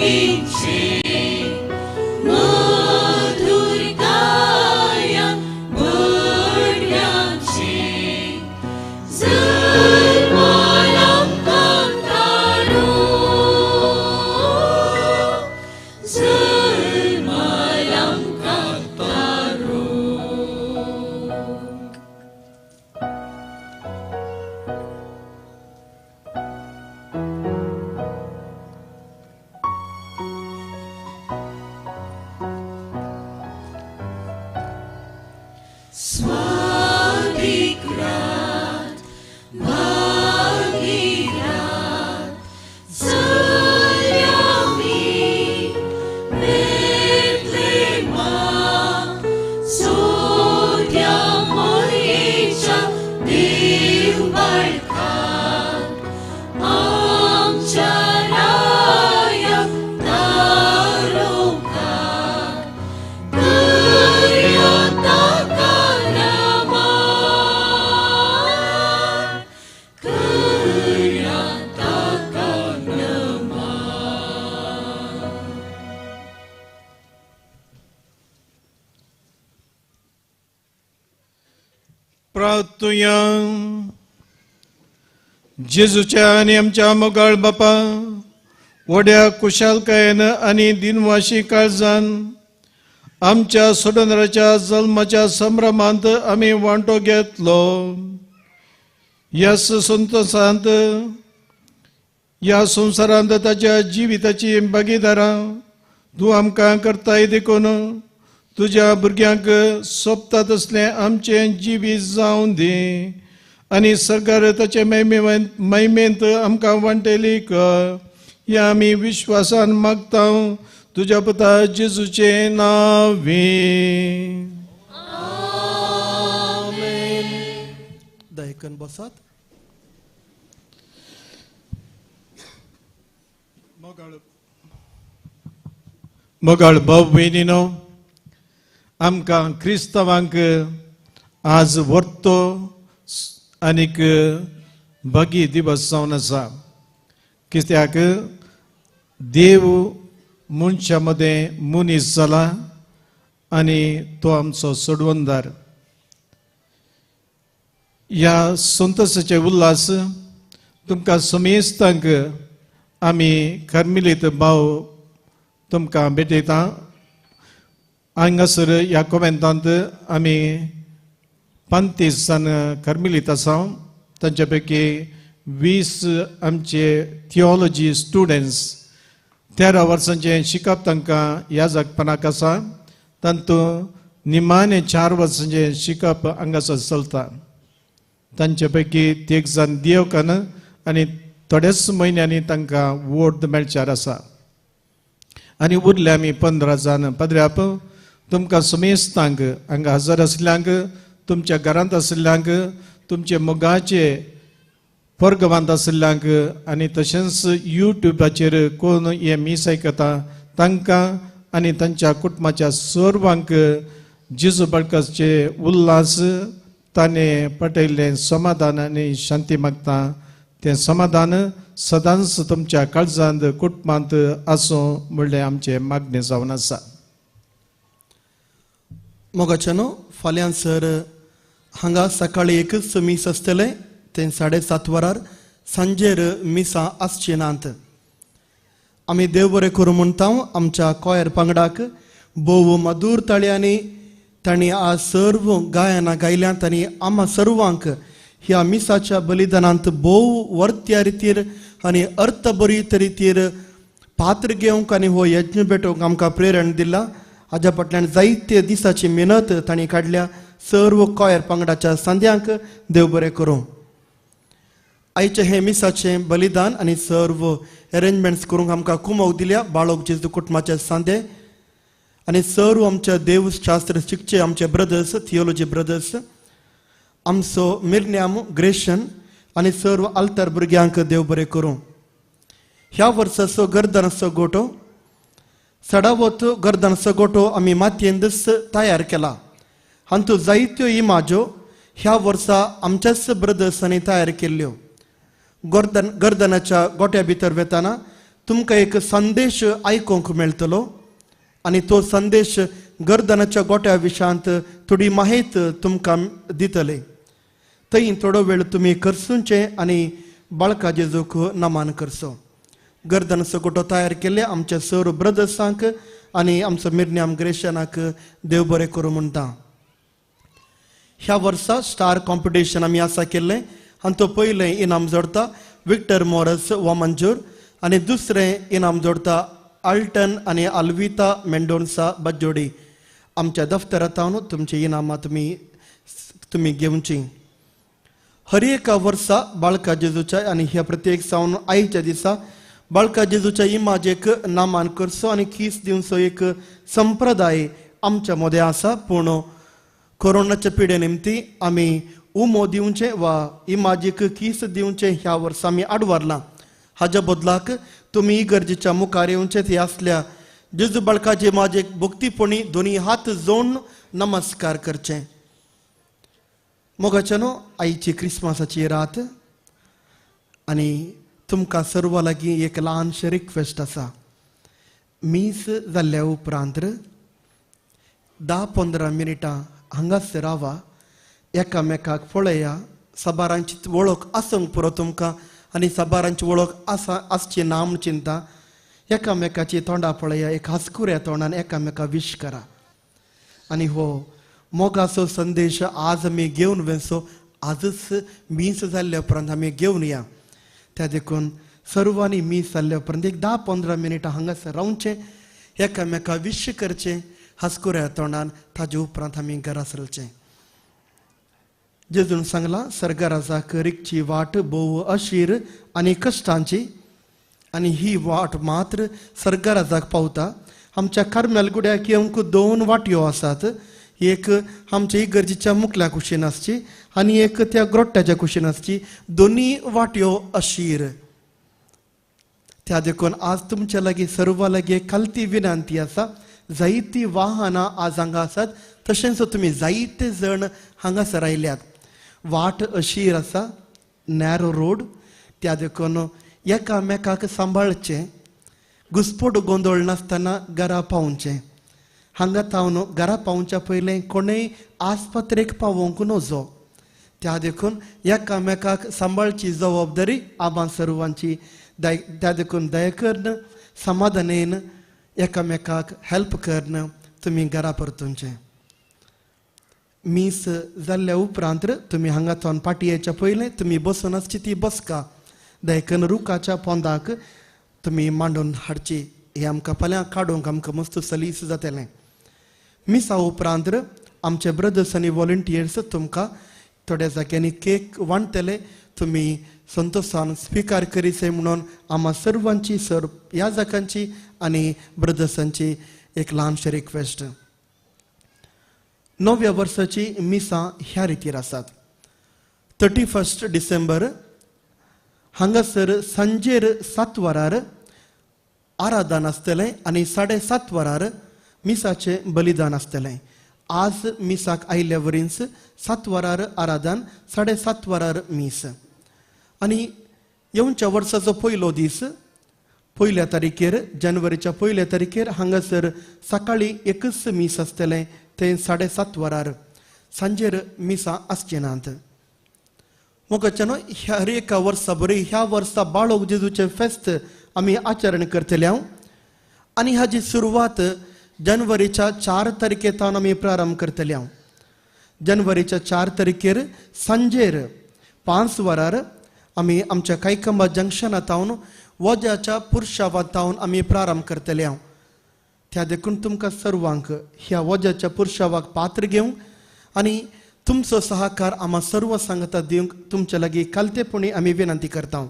मोगींची मधुर गायन भरड्यांची जल्मालाम कांतारो जल्मालाम कांतारो स्वादिक्रात भागीरात जल्यामी बेथलेमा सोद्या मयेच्या देव बाळकाक आमच्या राया तारोकाक करया ताका नमन करया ताका नमन प्रार्थुया जेजूच्या आणि आमच्या मोगाळ बापा व्हड्या कुशालकायेन आणि दिनवाशी काळजान आमच्या सोडवणाऱ्याच्या जल्माच्या संभ्रमांत आम्ही वांटो घेतलो. ह्या संतोषांत ह्या संवसारांत ताच्या जिविताची भागीदारां तूं आमकां करताय देखून तुज्या भुरग्यांक सोबता तसलें आमचें जिवीत जावं दी आनी सरकार ताचे महिमेंत आमकां वांटेली कर. हें आमी विश्वासान मागता तुज्या पुता जेजूचे नांवी. दयकन बसात. मोगाळ भाव भयणीनो, आमकां क्रिस्तांवांक आज वर्तो आनीक भगी दिवस जावन आसा. कित्याक देव मनशा मदें मनीस जाला आनी तो आमचो सोडवणदार. ह्या संतोशाचे उल्हास तुमकां समेस्तांक आमी कार्मिलीत भाव तुमकां भेटयता. हांगासर ह्या कॉमेंतांत आमी 35 जाण कार्मिलीत आसा. तांचे पैकी 20 आमचे थियोलॉजी स्टुडंट्स 13 वर्सांचे शिकप तांकां ह्या जागपणाक आसा. तातूंत निमाणे 4 वर्सांचे शिकप हांगासर चलता. तांचे पैकी 1 जाण दिवकान आनी थोड्याच म्हयन्यांनी तांकां वोट मेळच्यार आसा. आनी उरले आमी 15 जाण पदऱ्याप. तुमकां समेस्तांक हांगा हजर आसल्यांक, तुमच्या घरांत आसल्यांक, तुमचे मोगाचे परगवांत आसल्यांक आनी तशेंच यूट्यूबाचेर कोण हे मीस आयकता तांकां आनी तांच्या कुटुंबाच्या सर्वांक जेजू बाळकाचे उल्हास ताणें पटयल्लें समाधान आनी शांती मागता. तें समाधान सदांच तुमच्या काळजांत कुटुंबांत आसूं म्हणलें आमचें मागणें जावन आसा. मोगाच्यानो, फाल्यां सर हांगा सकाळी एकच मीस आसतलें. तें 7:30 वरार. सांजेर मिसां आसची नात. आमी देव बरें करूं म्हणटा आमच्या कॉयर पंगडाक. बोव मधुर ताळयांनी तांणी आज सर्व गायनां गायल्यांत आनी आम्हा सर्वांक ह्या मिसाच्या बलिदानांत बोव वर्त्या रितीर आनी अर्थभरीत रितीर पात्र घेवंक आनी हो यज्ञ भेटोवंक आमकां प्रेरण दिला. हाज्या फाटल्यान जायते दिसाची मेहनत तांणी काडल्या. सर्व कॉयर पंगडाच्या सांद्यांक देव बरें करूं. आयचे हे मिसाचें बलिदान आनी सर्व अरेंजमेंट्स करूंक आमकां कुमक दिल्या. बाळोक जेजू कुटुंबाचे सांदे आनी सर्व आमच्या देवशास्त्र शिकचे आमचे ब्रदर्स, थियोलॉजी ब्रदर्स, आमचो मिरन्याम, ग्रेशन आनी सर्व आल्तार भुरग्यांक देव बरें करूं. ह्या वर्साचो गर्दनाचो गोठो सडावत गर्दनाचो गोठो आमी मातयेंतच तयार केला. हातूंत जायत्यो इमाज्यो ह्या वर्सा आमच्याच ब्रदर्सांनी तयार केल्ल्यो. गर्दनाच्या गोट्या भितर वेताना तुमकां एक संदेश आयकूंक मेळटलो आनी तो संदेश गर्दनाच्या गोट्या विशांत थोडी माहीत तुमकां दितले. थंय थोडो वेळ तुमी करसूंचे आनी बाळका जेजूक नमान करचो. गर्दनाचो गोटो तयार केले आमच्या सर ब्रदर्सांक आनी आमचो मिर्नियाम ग्रेशनाक देव बरें करूं म्हणटा. ह्या वर्सा स्टार कॉम्पिटिशन आमी आसा केल्लें आनी तो पयलें इनाम जोडटा विक्टर मॉरस वॉमंजूर आनी दुसरें इनाम जोडटा आल्टन आनी आल्विता मेंडोन्सा बज्जोडी. आमच्या दफ्तरांत तुमची इनामां तुमी घेवची. हर एका वर्सा बाळका जेजूच्या आनी ह्या प्रत्येक सावन आयच्या दिसा बाळका जेजूच्या इमाजेक नामान करचो आनी खीस दिवचो एक संप्रदाय आमच्या मदें आसा. पूण कोरोनाच्या पिडे निमती आमी उमो दिवचे वा इमाजीक खीस दिवचे ह्या वर्सा आमी आडवरलां. हाच्या बदलाक तुमी इगर्जेच्या मुखार येवचे हे असल्या जेजू बाळकाचे इमाजेक भक्तीपणी दोनी हात जोडून नमस्कार करचे. मोगाच्यानो आयची क्रिस्मसाची रात आनी तुमकां सर्व लागीं एक ल्हानशें रिक्वेस्ट आसा. मीस जाल्ल्या उपरांत 10-15 मिनिटां हांगाच रावा, एकामेकाक पळया. साबारांची वळख आसूंक पुरो तुमकां आनी साबारांची वळख आसची ना म्हूण चिंता. एकामेकाची तोंडां पळया, एक हांसकुऱ्या तोंडान एकामेका विश करा. आनी हो मोगाचो संदेश आज आमी घेवन वचो. आजच मीस जाल्ल्या उपरांत आमी घेवन या. त्या देखून सर्वांनी मीस जाल्ल्या उपरांत एक 10-15 मिनिटां हांगासर रावचें, एकामेका विश करचें हांसकुऱ्या तोंडान. ताजे उपरांत आमी घरा सरचें. जेजून सांगलां सर्गराजाक रिकची वाट भोव अशीर आनी कश्टांची आनी ही वाट मात्र सर्गराजाक पावता. आमच्या कार्मेलगुड्याक येवंक 2 वाटयो आसात. एक आमच्या इगर्जेच्या मुखल्या कुशीन आसची आनी एक त्या ग्रोट्ट्याच्या कुशीन आसची. दोनी वाटयो अशीर. त्या देखून आज तुमच्या लागीं सर्वा लागीं कल्ती विनंती आसा. जायतीं वाहनां आज हांगा आसात, तशेंच तुमी जायते जण हांगासर आयल्यात. वाट अशीर आसा, नॅरो रोड. त्या देखून एकामेकाक सांबाळचें, घुस्पोट गोंदळ नासतना घरा पावचें. हांगा तावन घरा पावच्या पयलें कोणेय आस्पत्रेक पावोवंक नजो. त्या देखून एकामेकाक सांबाळची जबाबदारी आबां सर्वांची. त्या देखून दया करून समाधानेन एकामेकाक हेल्प करून तुमी घरा परतुंचें. मीस जाल्ल्या उपरांत तुमी हांगा थावन पाटयेच्या पयलें तुमी बसून आसची ती बसका दया करून रुखाच्या पोंदाक तुमी मांडून हाडची. हें आमकां फाल्यां काडूंक आमकां मस्त सलीस जातलें. मिसा उपरांत आमचे ब्रदर्स आनी वॉलंटियर्स तुमकां थोड्या जाग्यांनी केक वांटतले. तुमी संतोशान स्विकार करीचे म्हणून आम्हा सर्वांची सर ह्या जाकांची आनी ब्रदर्सांची एक ल्हानशें रिक्वेस्ट. 9व्या वर्साची मिसां ह्या रितीर आसात. 31 डिसेंबर हांगासर सांजेर 7 वरार आराधन आसतलें आनी 7:30 वरार मिसाचें बलिदान आसतलें. आज मिसाक आयिल्ल्या वरींच 7 वरार आराधन, 7:30 वरार मीस. आनी येवच्या वर्साचो पयलो दीस 1 तारीखेर जानेवारीच्या 1 तारीखेर हांगासर सकाळीं एकच मीस आसतलें. तें 7:30 वरार. सांजेर मिसां आसची नात. मोगाच्यानो हर एका वर्सा बरी ह्या वर्सा बाळोक जेजूचें फेस्त आमी आचरण करतले. आनी हाची सुरवात जानेवारीच्या 4 तारखेतावन आमी प्रारंभ करतले. जानेवारीच्या 4 तारखेर सांजेर 5 वरार आमी आमच्या कायकंबा जंक्शनातावन वज्याच्या पुरुषावातावन आमी प्रारंभ करतले. त्या देखून तुमकां सर्वांक ह्या वज्याच्या पुरुषावाक पात्र घेवंक आनी तुमचो सहकार आम्हा सर्व सांगता दिवंक तुमच्या लागीं कालतेपणी आमी विनंती करता.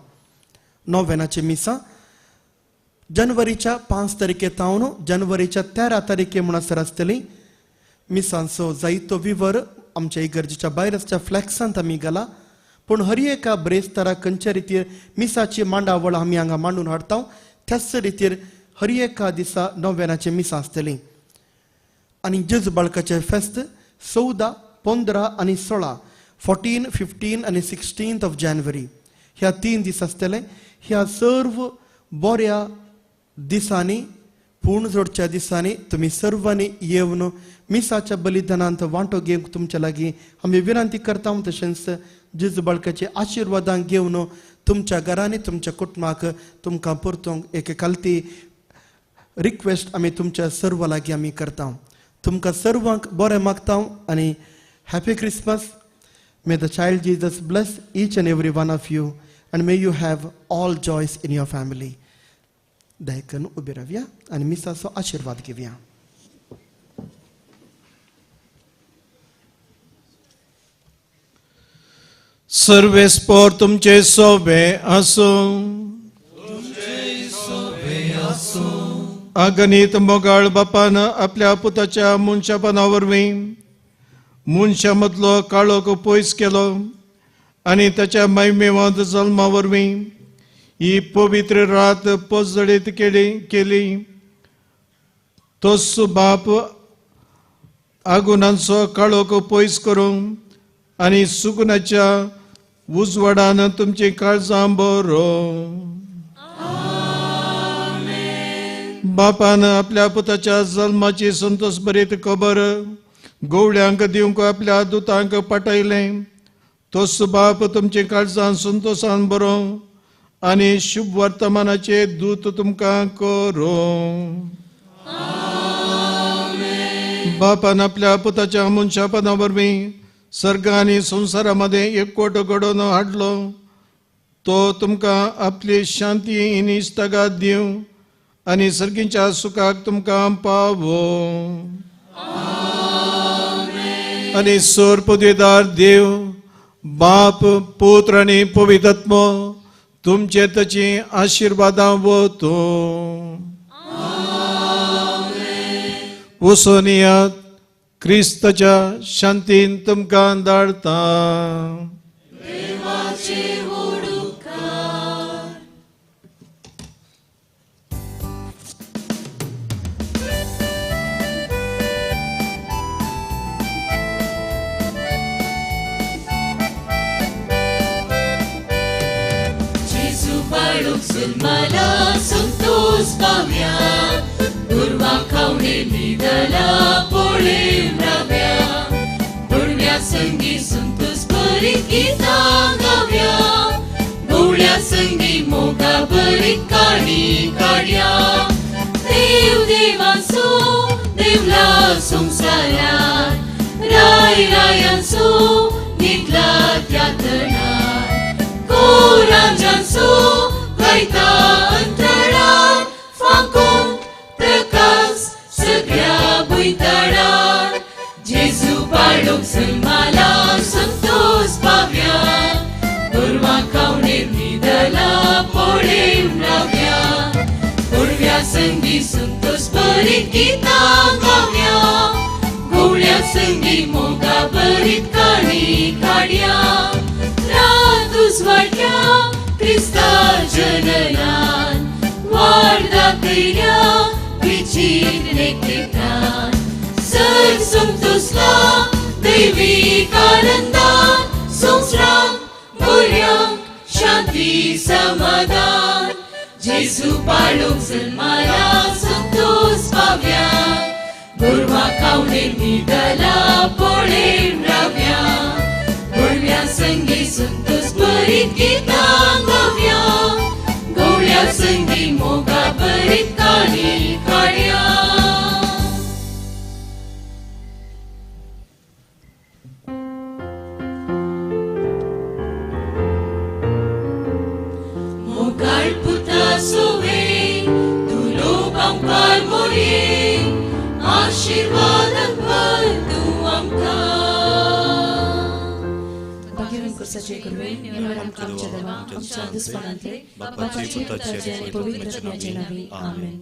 नोवेनाची मिसां जानेवारीच्या 5 तारखेतावन जानेवारीच्या 13 तारखे म्हणसर आसतली. मिसांचो जायतो विवर आमच्या इगर्जेच्या भायर आसच्या फ्लॅक्सांत आमी घाला. पूण हर एका ब्रेस्तारा खंयच्या रितीर मिसाची मांडावळ आमी हांगा मांडून हाडटा त्याच रितीर हर एका दिसा नोवेनाची मिसां आसतली. आनी जेजू बाळकाचें फेस्त 14, 15 आनी 16, 14, 15 आनी 16 जानेवारी ह्या 3 दीस आसतले. ह्या सर्व बऱ्या दिसांनी पूर्ण जोडच्या दिसांनी तुम्ही सर्वांनी येवन मिसाच्या बलिदानांत वांटो घेवंक तुमच्या लागीं आमी विनंती करता. तशेंच जेजू बाळकाचे आशिर्वादां घेवन तुमच्या घरांनी तुमच्या कुटुंबाक तुमकां परतूंक एक कालती रिक्वेस्ट आमी तुमच्या सर्व लागीं आमी करता. तुमकां सर्वांक बरें मागता आनी happy Christmas. May the child Jesus bless each and every one of you and may you have all joys in your family. दयकन उबे रावया आणि मिसाचो आशीर्वाद घेवया. सर्वेस्पोर तुमचे सोबे आसो. अगणित मोगाळ बापान आपल्या पुताच्या मनशापणा वरवीं मनशा मदलो काळोख पयस केलो आनी ताच्या महिमेवंत जल्मा वरवीं ही पवित्र रात पोजडीत केली. तोच बाप आगुनांचो काळोख पयस करूं आनी सुगुणाच्या उजवाडान तुमची काळजां बरो. बापान आपल्या पुताच्या जल्माची संतोष भरीत खबर गवळ्यांक दिवंक आपल्या दुतांक पाठयलें. तोच बाप तुमचे काळजां संतोषान बरो आनी शुभ वर्तमानाचे दूत तुमकां करो. बापान आपल्या पुताच्या मनशापणा वरवीं सर्ग आनी संवसारामध्ये एकवट घडोवन हाडलो. तो तुमकां आपली शांती आनी इश्तगात दिवं आनी सर्गीच्या सुखाक तुमकां पावो. आनी सोर पदवीदार देव बाप पुत्र आनी पवित्र आत्मो तुमचे ताची आशिर्वादां वतो. वचून येयात, क्रिस्ताच्या शांतीन तुमकां धाडटा. Zulmala संतोष पावया गुरवा खावणे निदला पोळेम राव्या गुरव्या संगी संतोष बरी गीतां गाव्या गवळ्या संगी मोगा बरी काणी काढया. देव देवांचो देवला संवसारात राय रायांचो न्हिदला त्या तणात कोरांजांचो गायता अंतराळात फांकून प्रकाश सगळ्या भुंयतडार. जेजू बाळोक जल्माला संतोष पावया गोरवां खावणेर न्हिदला पोळेम रावया गोरव्या संगी संतोष बरी गीतां गावया गवळ्या संगी मोगा बरीत काणी काडया. रात उजवाडल्या क्रिस्ता जननान वाड दाखयल्या विचित्र नेत्रेतान सर संतोषला दैवीक आनंदान संवसारांत बऱ्यांक शांती समाधान. जेजू बाळोक जल्माला संतोष पावया गोरवां खावणेर न्हिदला पोळेम रावया गोरव्या संगी संतोष बरीत गीतां गावया गवळ्या संगी मोगा बरीत काणी काडया. मोगाळ पुता सोवे तुलो बांकार मोये आशीर्वादान भर तूं आमकां. वर्साचे करुवे निवारण आमच्या देवा आमच्या दुस्मनांतले बापाचे पुत्राचे आनी पवित्र आत्म्याचे नावे आमेन.